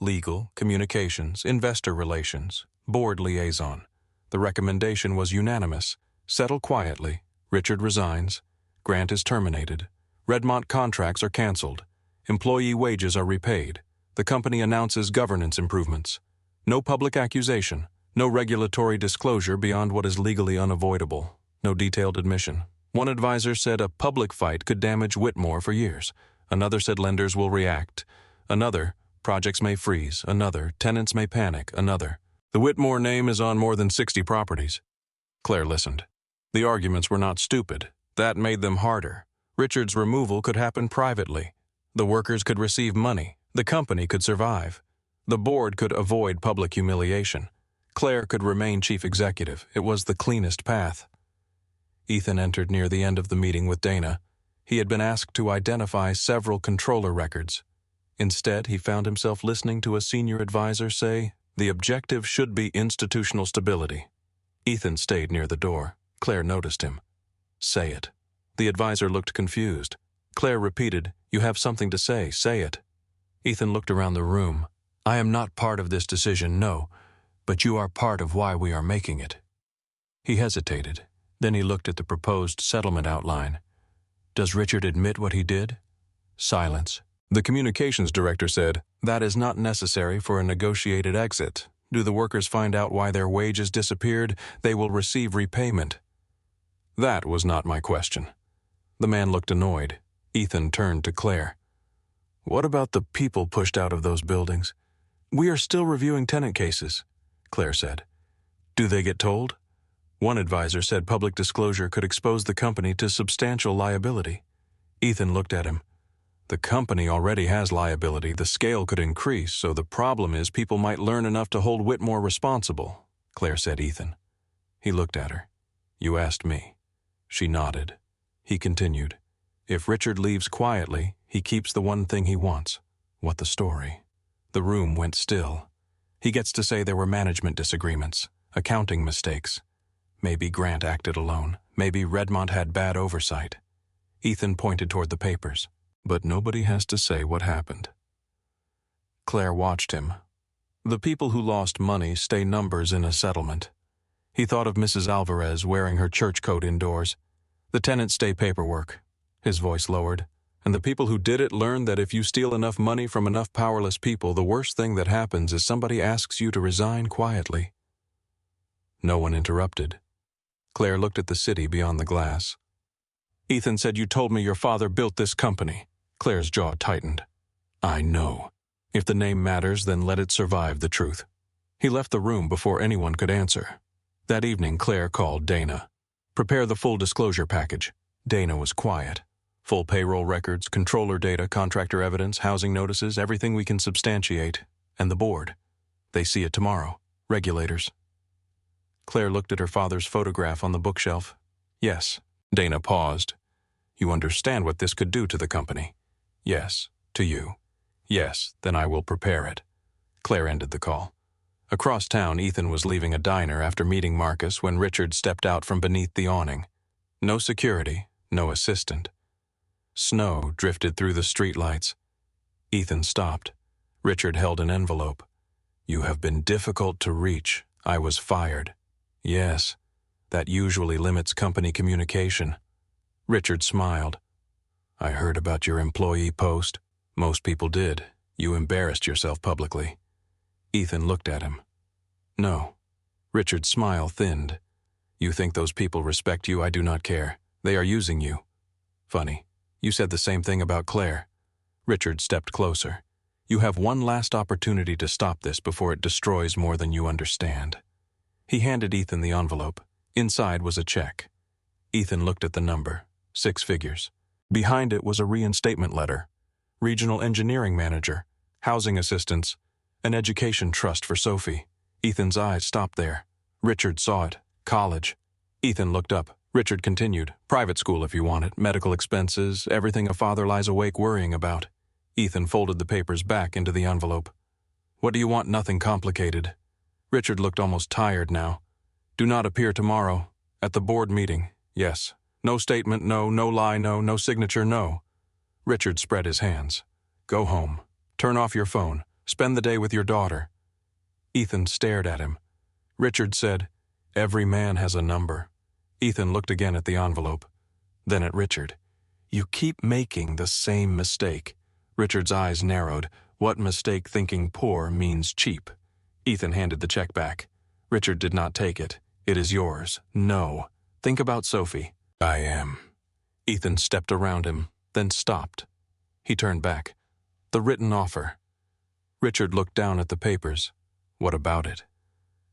Legal, communications, investor relations, board liaison. The recommendation was unanimous. Settle quietly. Richard resigns. Grant is terminated. Redmont contracts are canceled. Employee wages are repaid. The company announces governance improvements. No public accusation. No regulatory disclosure beyond what is legally unavoidable. No detailed admission. One advisor said a public fight could damage Whitmore for years. Another said lenders will react. Another, projects may freeze. Another, tenants may panic. Another, the Whitmore name is on more than 60 properties. Claire listened. The arguments were not stupid. That made them harder. Richard's removal could happen privately. The workers could receive money. The company could survive. The board could avoid public humiliation. Claire could remain chief executive. It was the cleanest path. Ethan entered near the end of the meeting with Dana. He had been asked to identify several controller records. Instead, he found himself listening to a senior advisor say, the objective should be institutional stability. Ethan stayed near the door. Claire noticed him. Say it. The advisor looked confused. Claire repeated, you have something to say. Say it. Ethan looked around the room. I am not part of this decision, no, but you are part of why we are making it. He hesitated. Then he looked at the proposed settlement outline. Does Richard admit what he did? Silence. The communications director said, that is not necessary for a negotiated exit. Do the workers find out why their wages disappeared? They will receive repayment. That was not my question. The man looked annoyed. Ethan turned to Claire. What about the people pushed out of those buildings? We are still reviewing tenant cases, Claire said. Do they get told? One advisor said public disclosure could expose the company to substantial liability. Ethan looked at him. The company already has liability. The scale could increase, so the problem is people might learn enough to hold Whitmore responsible, Claire said. Ethan. He looked at her. You asked me. She nodded. He continued. If Richard leaves quietly, he keeps the one thing he wants. What the story? The room went still. He gets to say there were management disagreements, accounting mistakes. Maybe Grant acted alone. Maybe Redmont had bad oversight. Ethan pointed toward the papers. But nobody has to say what happened. Claire watched him. The people who lost money stay numbers in a settlement. He thought of Mrs. Alvarez wearing her church coat indoors. The tenants stay paperwork. His voice lowered. And the people who did it learned that if you steal enough money from enough powerless people, the worst thing that happens is somebody asks you to resign quietly. No one interrupted. Claire looked at the city beyond the glass. Ethan said you told me your father built this company. Claire's jaw tightened. I know. If the name matters, then let it survive the truth. He left the room before anyone could answer. That evening, Claire called Dana. Prepare the full disclosure package. Dana was quiet. Full payroll records, controller data, contractor evidence, housing notices, everything we can substantiate. And the board. They see it tomorrow. Regulators. Claire looked at her father's photograph on the bookshelf. Yes. Dana paused. You understand what this could do to the company? Yes. To you. Yes. Then I will prepare it. Claire ended the call. Across town, Ethan was leaving a diner after meeting Marcus when Richard stepped out from beneath the awning. No security, no assistant. Snow drifted through the streetlights. Ethan stopped. Richard held an envelope. You have been difficult to reach. I was fired. Yes. That usually limits company communication. Richard smiled. I heard about your employee post. Most people did. You embarrassed yourself publicly. Ethan looked at him. No. Richard's smile thinned. You think those people respect you? I do not care. They are using you. Funny. You said the same thing about Claire. Richard stepped closer. You have one last opportunity to stop this before it destroys more than you understand. He handed Ethan the envelope. Inside was a check. Ethan looked at the number, 6 figures. Behind it was a reinstatement letter. Regional engineering manager, housing assistance, an education trust for Sophie. Ethan's eyes stopped there. Richard saw it. College. Ethan looked up. Richard continued. Private school if you want it, medical expenses, everything a father lies awake worrying about. Ethan folded the papers back into the envelope. What do you want? Nothing complicated. Richard looked almost tired now. Do not appear tomorrow. At the board meeting. Yes. No statement, no. No lie, no. No signature, no. Richard spread his hands. Go home. Turn off your phone. Spend the day with your daughter. Ethan stared at him. Richard said, Every man has a number. Ethan looked again at the envelope, then at Richard. You keep making the same mistake. Richard's eyes narrowed. What mistake thinking poor means cheap? Ethan handed the check back. Richard did not take it. It is yours. No. Think about Sophie. I am. Ethan stepped around him, then stopped. He turned back. The written offer. Richard looked down at the papers. What about it?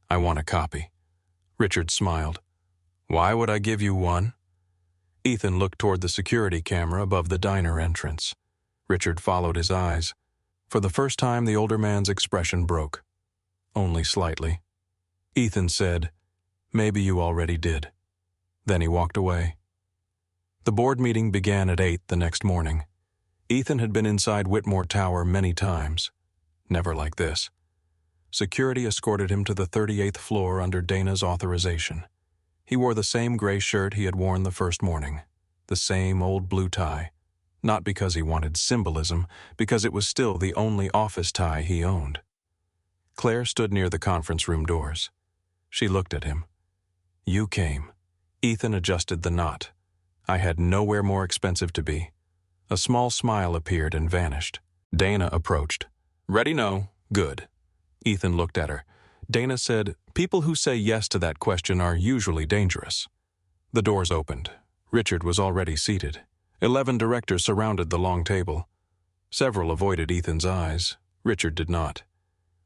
I want a copy. Richard smiled. Why would I give you one? Ethan looked toward the security camera above the diner entrance. Richard followed his eyes. For the first time, the older man's expression broke. Only slightly. Ethan said, Maybe you already did. Then he walked away. The board meeting began at 8 the next morning. Ethan had been inside Whitmore Tower many times. Never like this. Security escorted him to the 38th floor under Dana's authorization. He wore the same gray shirt he had worn the first morning, the same old blue tie, not because he wanted symbolism, because it was still the only office tie he owned. Claire stood near the conference room doors. She looked at him. You came. Ethan adjusted the knot. I had nowhere more expensive to be. A small smile appeared and vanished. Dana approached. Ready? No. Good. Ethan looked at her. Dana said, People who say yes to that question are usually dangerous. The doors opened. Richard was already seated. 11 directors surrounded the long table. Several avoided Ethan's eyes. Richard did not.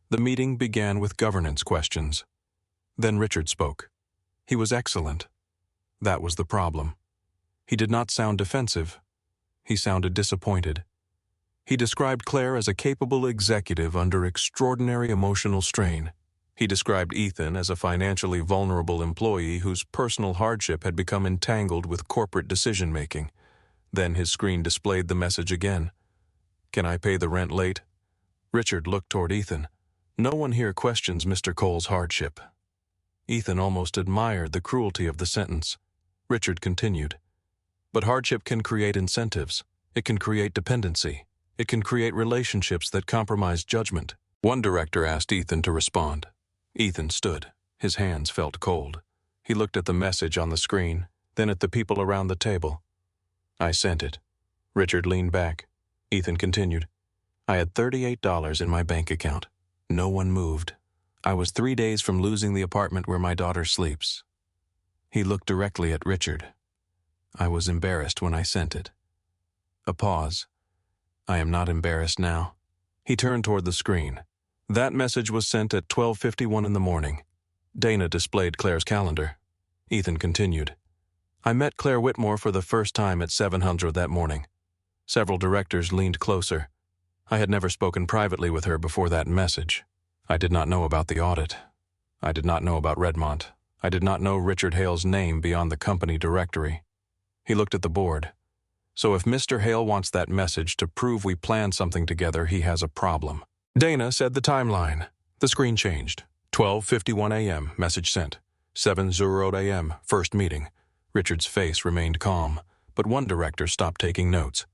The meeting began with governance questions. Then Richard spoke. He was excellent. That was the problem. He did not sound defensive. He sounded disappointed. He described Claire as a capable executive under extraordinary emotional strain. He described Ethan as a financially vulnerable employee whose personal hardship had become entangled with corporate decision-making. Then his screen displayed the message again. Can I pay the rent late? Richard looked toward Ethan. No one here questions Mr. Cole's hardship. Ethan almost admired the cruelty of the sentence. Richard continued. But hardship can create incentives. It can create dependency. It can create relationships that compromise judgment. One director asked Ethan to respond. Ethan stood. His hands felt cold. He looked at the message on the screen, then at the people around the table. I sent it. Richard leaned back. Ethan continued. I had $38 in my bank account. No one moved. I was 3 days from losing the apartment where my daughter sleeps. He looked directly at Richard. I was embarrassed when I sent it. A pause. I am not embarrassed now. He turned toward the screen. That message was sent at 12:51 in the morning. Dana displayed Claire's calendar. Ethan continued. I met Claire Whitmore for the first time at 700 that morning. Several directors leaned closer. I had never spoken privately with her before that message. I did not know about the audit. I did not know about Redmont. I did not know Richard Hale's name beyond the company directory. He looked at the board. So if Mr. Hale wants that message to prove we planned something together, he has a problem. Dana said the timeline. The screen changed. 12:51 a.m., message sent. 7:08 a.m., first meeting. Richard's face remained calm, but one director stopped taking notes.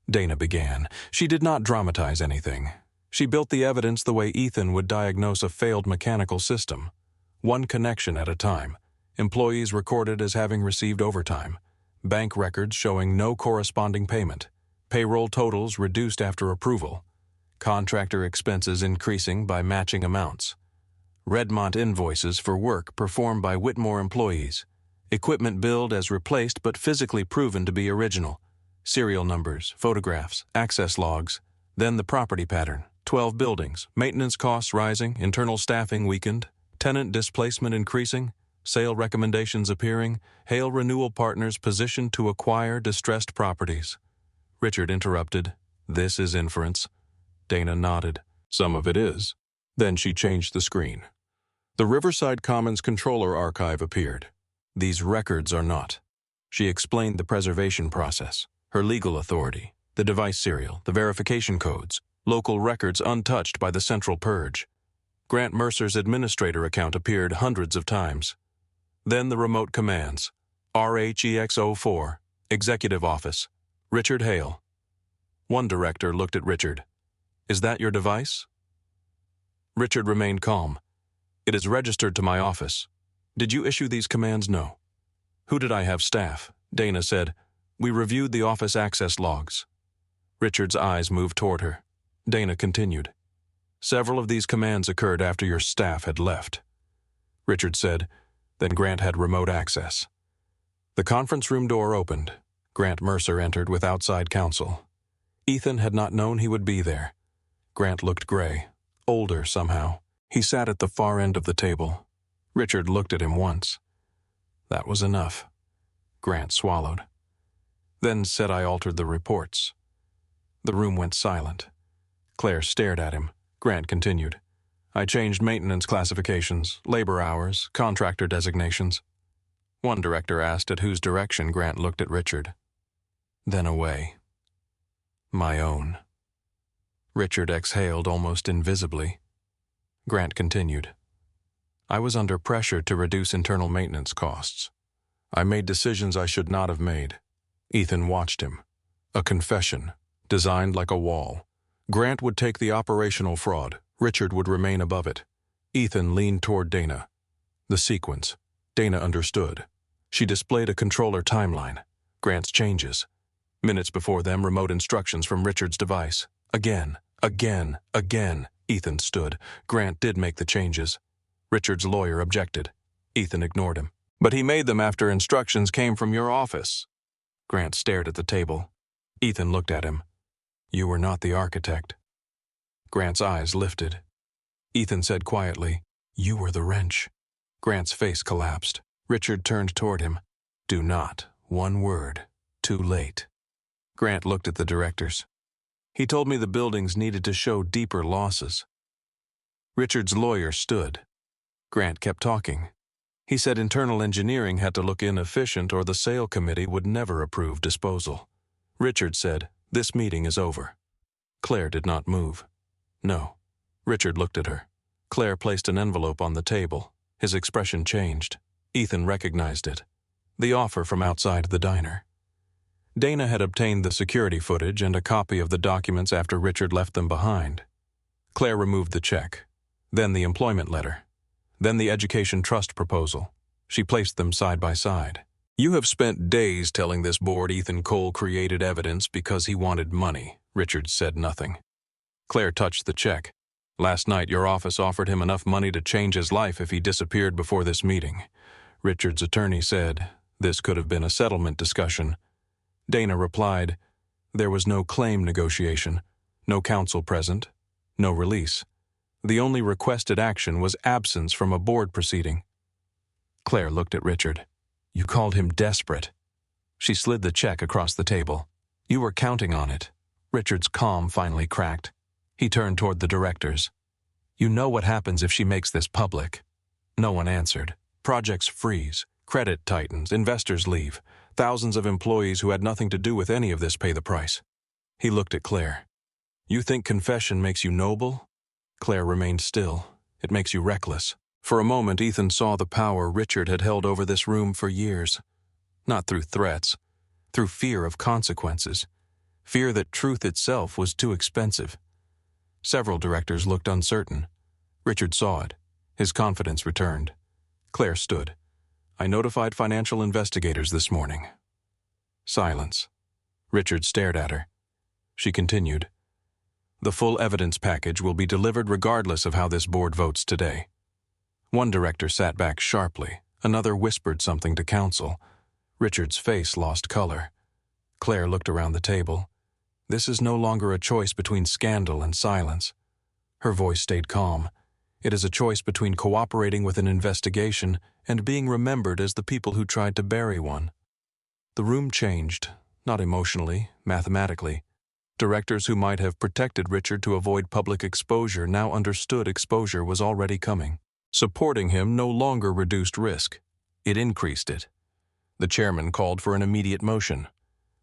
Dana began. She did not dramatize anything. She built the evidence the way Ethan would diagnose a failed mechanical system. One connection at a time. Employees recorded as having received overtime. Bank records showing no corresponding payment. Payroll totals reduced after approval. Contractor expenses increasing by matching amounts. Redmont invoices for work performed by Whitmore employees. Equipment billed as replaced but physically proven to be original. Serial numbers, photographs, access logs. Then the property pattern. 12 buildings. Maintenance costs rising. Internal staffing weakened. Tenant displacement increasing. Sale recommendations appearing. Hale Renewal Partners positioned to acquire distressed properties. Richard interrupted. This is inference. Dana nodded. Some of it is. Then she changed the screen. The Riverside Commons Controller Archive appeared. These records are not. She explained the preservation process, her legal authority, the device serial, the verification codes, local records untouched by the central purge. Grant Mercer's administrator account appeared hundreds of times. Then the remote commands. RHEX04, Executive Office, Richard Hale. One director looked at Richard. Is that your device? Richard remained calm. It is registered to my office. Did you issue these commands? No. Who did I have staff? Dana said. We reviewed the office access logs. Richard's eyes moved toward her. Dana continued. Several of these commands occurred after your staff had left. Richard said, then Grant had remote access. The conference room door opened. Grant Mercer entered with outside counsel. Ethan had not known he would be there. Grant looked gray, older somehow. He sat at the far end of the table. Richard looked at him once. That was enough. Grant swallowed. Then said I altered the reports. The room went silent. Claire stared at him. Grant continued. I changed maintenance classifications, labor hours, contractor designations. One director asked at whose direction. Grant looked at Richard. Then away. My own. Richard exhaled almost invisibly. Grant continued. I was under pressure to reduce internal maintenance costs. I made decisions I should not have made. Ethan watched him. A confession, designed like a wall. Grant would take the operational fraud. Richard would remain above it. Ethan leaned toward Dana. The sequence. Dana understood. She displayed a controller timeline. Grant's changes. Minutes before them, remote instructions from Richard's device. Again. Ethan stood. Grant did make the changes. Richard's lawyer objected. Ethan ignored him. But he made them after instructions came from your office. Grant stared at the table. Ethan looked at him. You were not the architect. Grant's eyes lifted. Ethan said quietly, you were the wrench. Grant's face collapsed. Richard turned toward him. Do not. One word. Too late. Grant looked at the directors. He told me the buildings needed to show deeper losses. Richard's lawyer stood. Grant kept talking. He said internal engineering had to look inefficient or the sale committee would never approve disposal. Richard said, this meeting is over. Claire did not move. No. Richard looked at her. Claire placed an envelope on the table. His expression changed. Ethan recognized it. The offer from outside the diner. Dana had obtained the security footage and a copy of the documents after Richard left them behind. Claire removed the check. Then the employment letter. Then the education trust proposal. She placed them side by side. You have spent days telling this board Ethan Cole created evidence because he wanted money. Richard said nothing. Claire touched the check. Last night your office offered him enough money to change his life if he disappeared before this meeting. Richard's attorney said, this could have been a settlement discussion. Dana replied, there was no claim negotiation, no counsel present, no release. The only requested action was absence from a board proceeding. Claire looked at Richard. You called him desperate. She slid the check across the table. You were counting on it. Richard's calm finally cracked. He turned toward the directors. You know what happens if she makes this public. No one answered. Projects freeze. Credit tightens. Investors leave. Thousands of employees who had nothing to do with any of this pay the price. He looked at Claire. You think confession makes you noble? Claire remained still. It makes you reckless. For a moment, Ethan saw the power Richard had held over this room for years. Not through threats, through fear of consequences. Fear that truth itself was too expensive. Several directors looked uncertain. Richard saw it. His confidence returned. Claire stood. I notified financial investigators this morning. Silence. Richard stared at her. She continued. The full evidence package will be delivered regardless of how this board votes today. One director sat back sharply. Another whispered something to counsel. Richard's face lost color. Claire looked around the table. This is no longer a choice between scandal and silence. Her voice stayed calm. It is a choice between cooperating with an investigation and being remembered as the people who tried to bury one. The room changed, not emotionally, mathematically. Directors who might have protected Richard to avoid public exposure now understood exposure was already coming. Supporting him no longer reduced risk. It increased it. The chairman called for an immediate motion.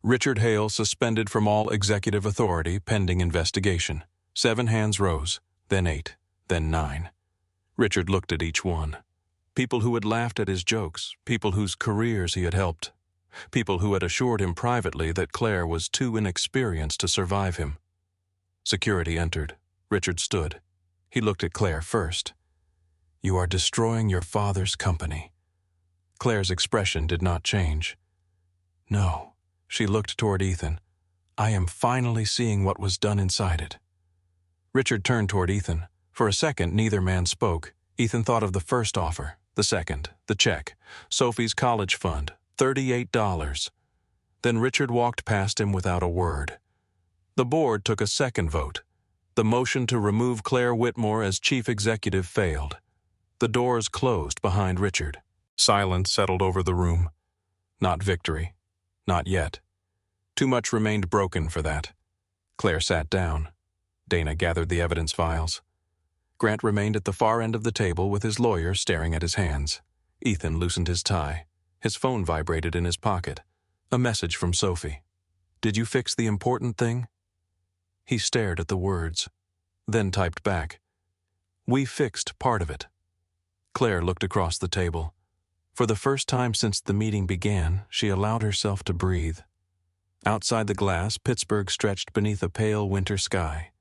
Richard Hale suspended from all executive authority pending investigation. 7 hands rose, then 8, then 9. Richard looked at each one. People who had laughed at his jokes, people whose careers he had helped, people who had assured him privately that Claire was too inexperienced to survive him. Security entered. Richard stood. He looked at Claire first. "You are destroying your father's company." Claire's expression did not change. "No." She looked toward Ethan. "I am finally seeing what was done inside it." Richard turned toward Ethan. For a second, neither man spoke. Ethan thought of the first offer, the second, the check, Sophie's college fund, $38. Then Richard walked past him without a word. The board took a second vote. The motion to remove Claire Whitmore as chief executive failed. The doors closed behind Richard. Silence settled over the room. Not victory. Not yet. Too much remained broken for that. Claire sat down. Dana gathered the evidence files. Grant remained at the far end of the table with his lawyer staring at his hands. Ethan loosened his tie. His phone vibrated in his pocket. A message from Sophie. "Did you fix the important thing?" He stared at the words, then typed back, "We fixed part of it." Claire looked across the table. For the first time since the meeting began, she allowed herself to breathe. Outside the glass, Pittsburgh stretched beneath a pale winter sky.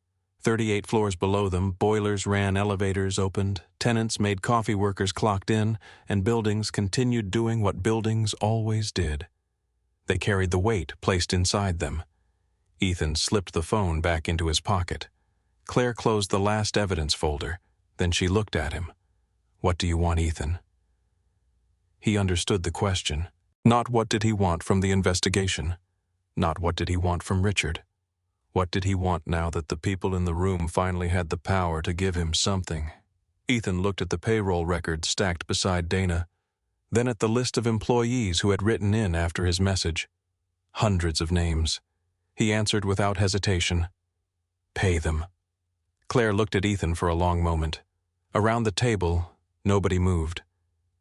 38 floors below them, boilers ran, elevators opened, tenants made coffee workers clocked in, and buildings continued doing what buildings always did. They carried the weight placed inside them. Ethan slipped the phone back into his pocket. Claire closed the last evidence folder. Then she looked at him. "What do you want, Ethan?" He understood the question. Not what did he want from the investigation. Not what did he want from Richard. What did he want now that the people in the room finally had the power to give him something? Ethan looked at the payroll records stacked beside Dana, then at the list of employees who had written in after his message. Hundreds of names. He answered without hesitation, "Pay them." Claire looked at Ethan for a long moment. Around the table, nobody moved.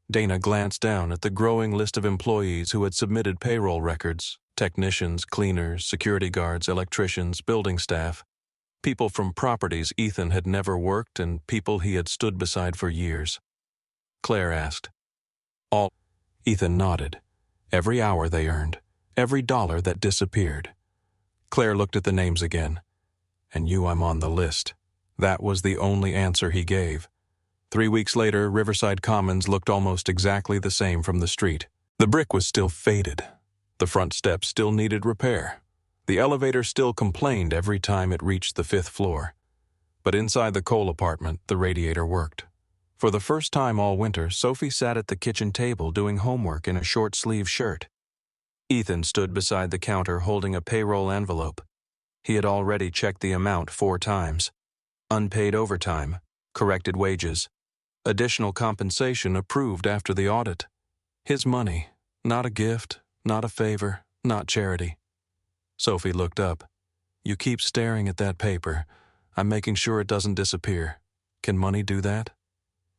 Dana glanced down at the growing list of employees who had submitted payroll records. Technicians, cleaners, security guards, electricians, building staff. People from properties Ethan had never worked and people he had stood beside for years. Claire asked, "All?" Ethan nodded. Every hour they earned. Every dollar that disappeared. Claire looked at the names again. "And you, I'm on the list." That was the only answer he gave. 3 weeks later, Riverside Commons looked almost exactly the same from the street. The brick was still faded. The front steps still needed repair. The elevator still complained every time it reached the 5th floor. But inside the Cole apartment, the radiator worked. For the first time all winter, Sophie sat at the kitchen table doing homework in a short-sleeved shirt. Ethan stood beside the counter holding a payroll envelope. He had already checked the amount 4 times. Unpaid overtime, corrected wages, additional compensation approved after the audit. His money, not a gift, not a favor, not charity. Sophie looked up. "You keep staring at that paper. I'm making sure it doesn't disappear. Can money do that?"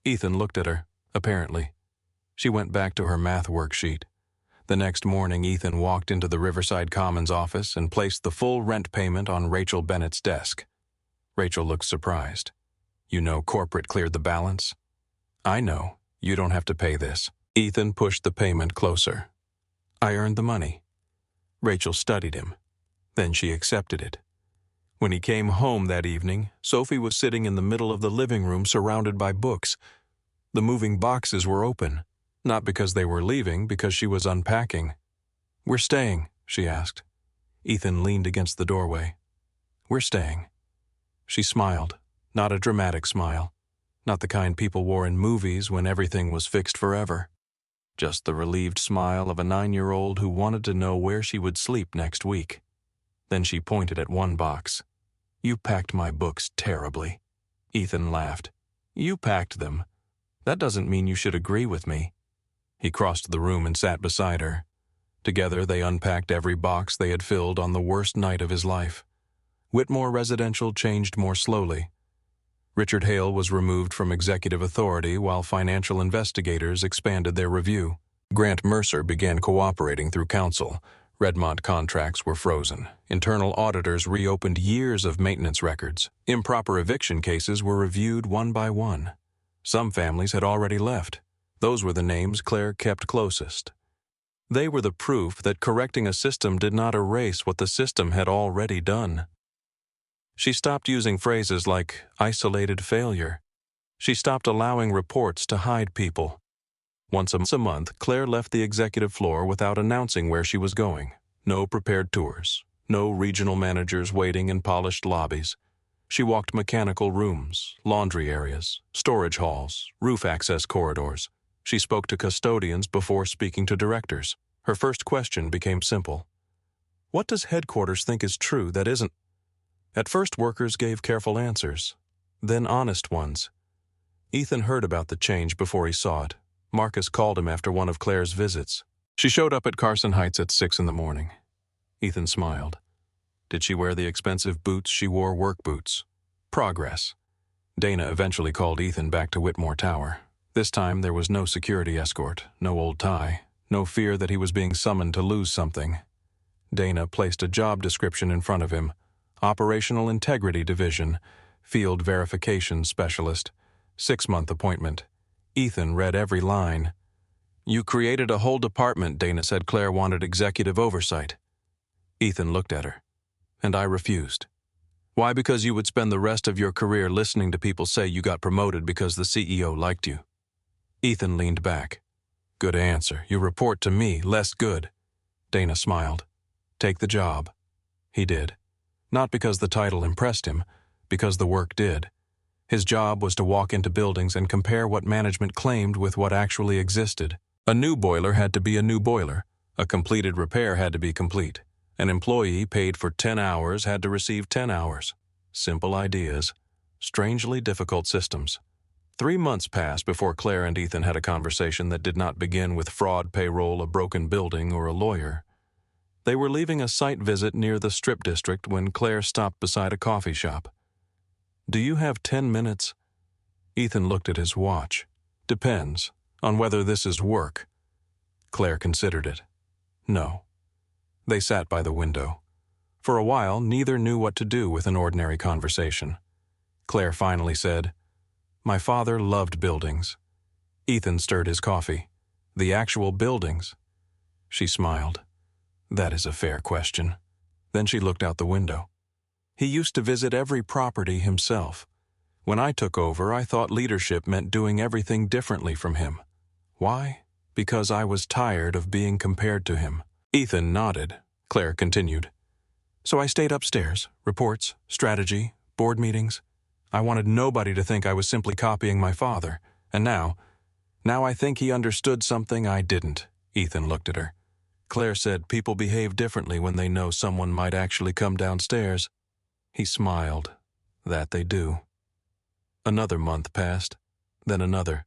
Ethan looked at her, apparently. She went back to her math worksheet. The next morning, Ethan walked into the Riverside Commons office and placed the full rent payment on Rachel Bennett's desk. Rachel looked surprised. "You know corporate cleared the balance?" "I know. You don't have to pay this." Ethan pushed the payment closer. "I earned the money." Rachel studied him. Then she accepted it. When he came home that evening, Sophie was sitting in the middle of the living room surrounded by books. The moving boxes were open, not because they were leaving, because she was unpacking. "We're staying," she asked. Ethan leaned against the doorway. "We're staying." She smiled, not a dramatic smile, not the kind people wore in movies when everything was fixed forever. Just the relieved smile of a 9-year-old who wanted to know where she would sleep next week. Then she pointed at one box. "You packed my books terribly." Ethan laughed. "You packed them. That doesn't mean you should agree with me." He crossed the room and sat beside her. Together they unpacked every box they had filled on the worst night of his life. Whitmore Residential changed more slowly. Richard Hale was removed from executive authority while financial investigators expanded their review. Grant Mercer began cooperating through counsel. Redmont contracts were frozen. Internal auditors reopened years of maintenance records. Improper eviction cases were reviewed one by one. Some families had already left. Those were the names Claire kept closest. They were the proof that correcting a system did not erase what the system had already done. She stopped using phrases like isolated failure. She stopped allowing reports to hide people. Once a month, Claire left the executive floor without announcing where she was going. No prepared tours. No regional managers waiting in polished lobbies. She walked mechanical rooms, laundry areas, storage halls, roof access corridors. She spoke to custodians before speaking to directors. Her first question became simple. What does headquarters think is true that isn't? At first, workers gave careful answers, then honest ones. Ethan heard about the change before he saw it. Marcus called him after one of Claire's visits. She showed up at Carson Heights at 6 in the morning. Ethan smiled. Did she wear the expensive boots? She wore work boots. Progress. Dana eventually called Ethan back to Whitmore Tower. This time there was no security escort, no old tie, no fear that he was being summoned to lose something. Dana placed a job description in front of him. Operational Integrity Division, Field Verification Specialist, 6-month appointment. Ethan read every line. "You created a whole department," Dana said. "Claire wanted executive oversight." Ethan looked at her. "And I refused." "Why? Because you would spend the rest of your career listening to people say you got promoted because the CEO liked you." Ethan leaned back. "Good answer. You report to me. Less good." Dana smiled. "Take the job." He did. Not because the title impressed him, because the work did. His job was to walk into buildings and compare what management claimed with what actually existed. A new boiler had to be a new boiler. A completed repair had to be complete. An employee paid for 10 hours had to receive 10 hours. Simple ideas. Strangely difficult systems. 3 months passed before Claire and Ethan had a conversation that did not begin with fraud, payroll, a broken building, or a lawyer. They were leaving a site visit near the Strip District when Claire stopped beside a coffee shop. "Do you have 10 minutes?" Ethan looked at his watch. "Depends on whether this is work." Claire considered it. "No." They sat by the window. For a while, neither knew what to do with an ordinary conversation. Claire finally said, "My father loved buildings." Ethan stirred his coffee. "The actual buildings?" She smiled. "That is a fair question." Then she looked out the window. "He used to visit every property himself. When I took over, I thought leadership meant doing everything differently from him. Why? Because I was tired of being compared to him." Ethan nodded. Claire continued. "So I stayed upstairs, reports, strategy, board meetings. I wanted nobody to think I was simply copying my father. And now I think he understood something I didn't." Ethan looked at her. Claire said people behave differently when they know someone might actually come downstairs. He smiled. "That they do." Another month passed, then another.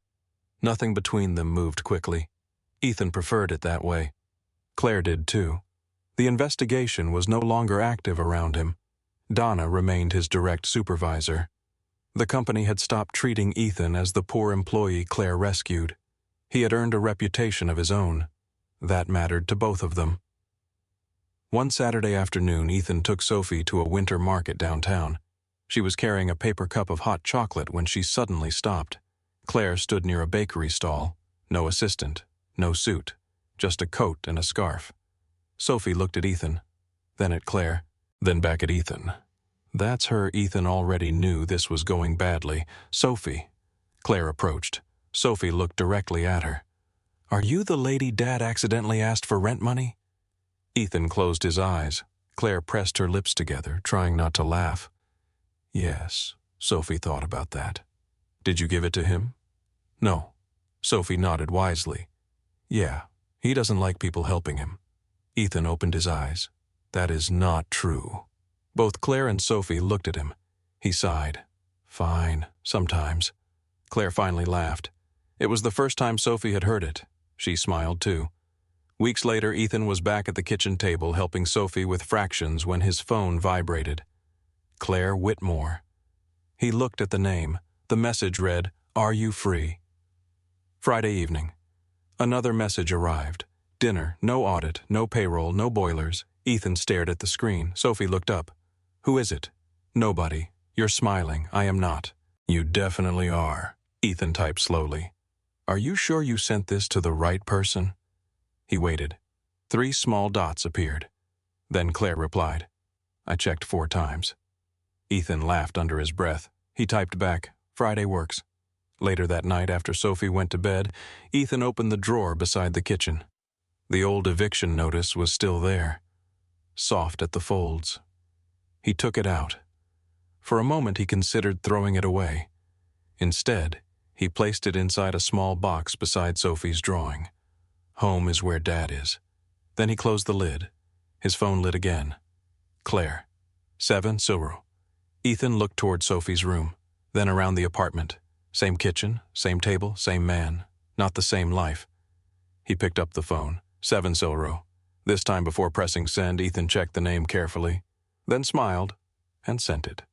Nothing between them moved quickly. Ethan preferred it that way. Claire did too. The investigation was no longer active around him. Donna remained his direct supervisor. The company had stopped treating Ethan as the poor employee Claire rescued. He had earned a reputation of his own. That mattered to both of them. One Saturday afternoon, Ethan took Sophie to a winter market downtown. She was carrying a paper cup of hot chocolate when she suddenly stopped. Claire stood near a bakery stall. No assistant, no suit, just a coat and a scarf. Sophie looked at Ethan, then at Claire, then back at Ethan. That's her. Ethan already knew this was going badly. "Sophie." Claire approached. Sophie looked directly at her. "Are you the lady Dad accidentally asked for rent money?" Ethan closed his eyes. Claire pressed her lips together, trying not to laugh. Yes, Sophie thought about that. Did you give it to him? No. Sophie nodded wisely. Yeah, he doesn't like people helping him. Ethan opened his eyes. That is not true. Both Claire and Sophie looked at him. He sighed. Fine, sometimes. Claire finally laughed. It was the first time Sophie had heard it. She smiled too. Weeks later, Ethan was back at the kitchen table helping Sophie with fractions when his phone vibrated. Claire Whitmore. He looked at the name. The message read, "Are you free?" Friday evening. Another message arrived. Dinner, no audit, no payroll, no boilers. Ethan stared at the screen. Sophie looked up. Who is it? Nobody. You're smiling. I am not. You definitely are. Ethan typed slowly. Are you sure you sent this to the right person? He waited. 3 small dots appeared. Then Claire replied. I checked 4 times. Ethan laughed under his breath. He typed back, Friday works. Later that night, after Sophie went to bed, Ethan opened the drawer beside the kitchen. The old eviction notice was still there, soft at the folds. He took it out. For a moment he considered throwing it away. Instead, he placed it inside a small box beside Sophie's drawing. Home is where Dad is. Then he closed the lid. His phone lit again. Claire. 7 Silro. Ethan looked toward Sophie's room, then around the apartment. Same kitchen, same table, same man. Not the same life. He picked up the phone. 7 Silro. This time before pressing send, Ethan checked the name carefully, then smiled and sent it.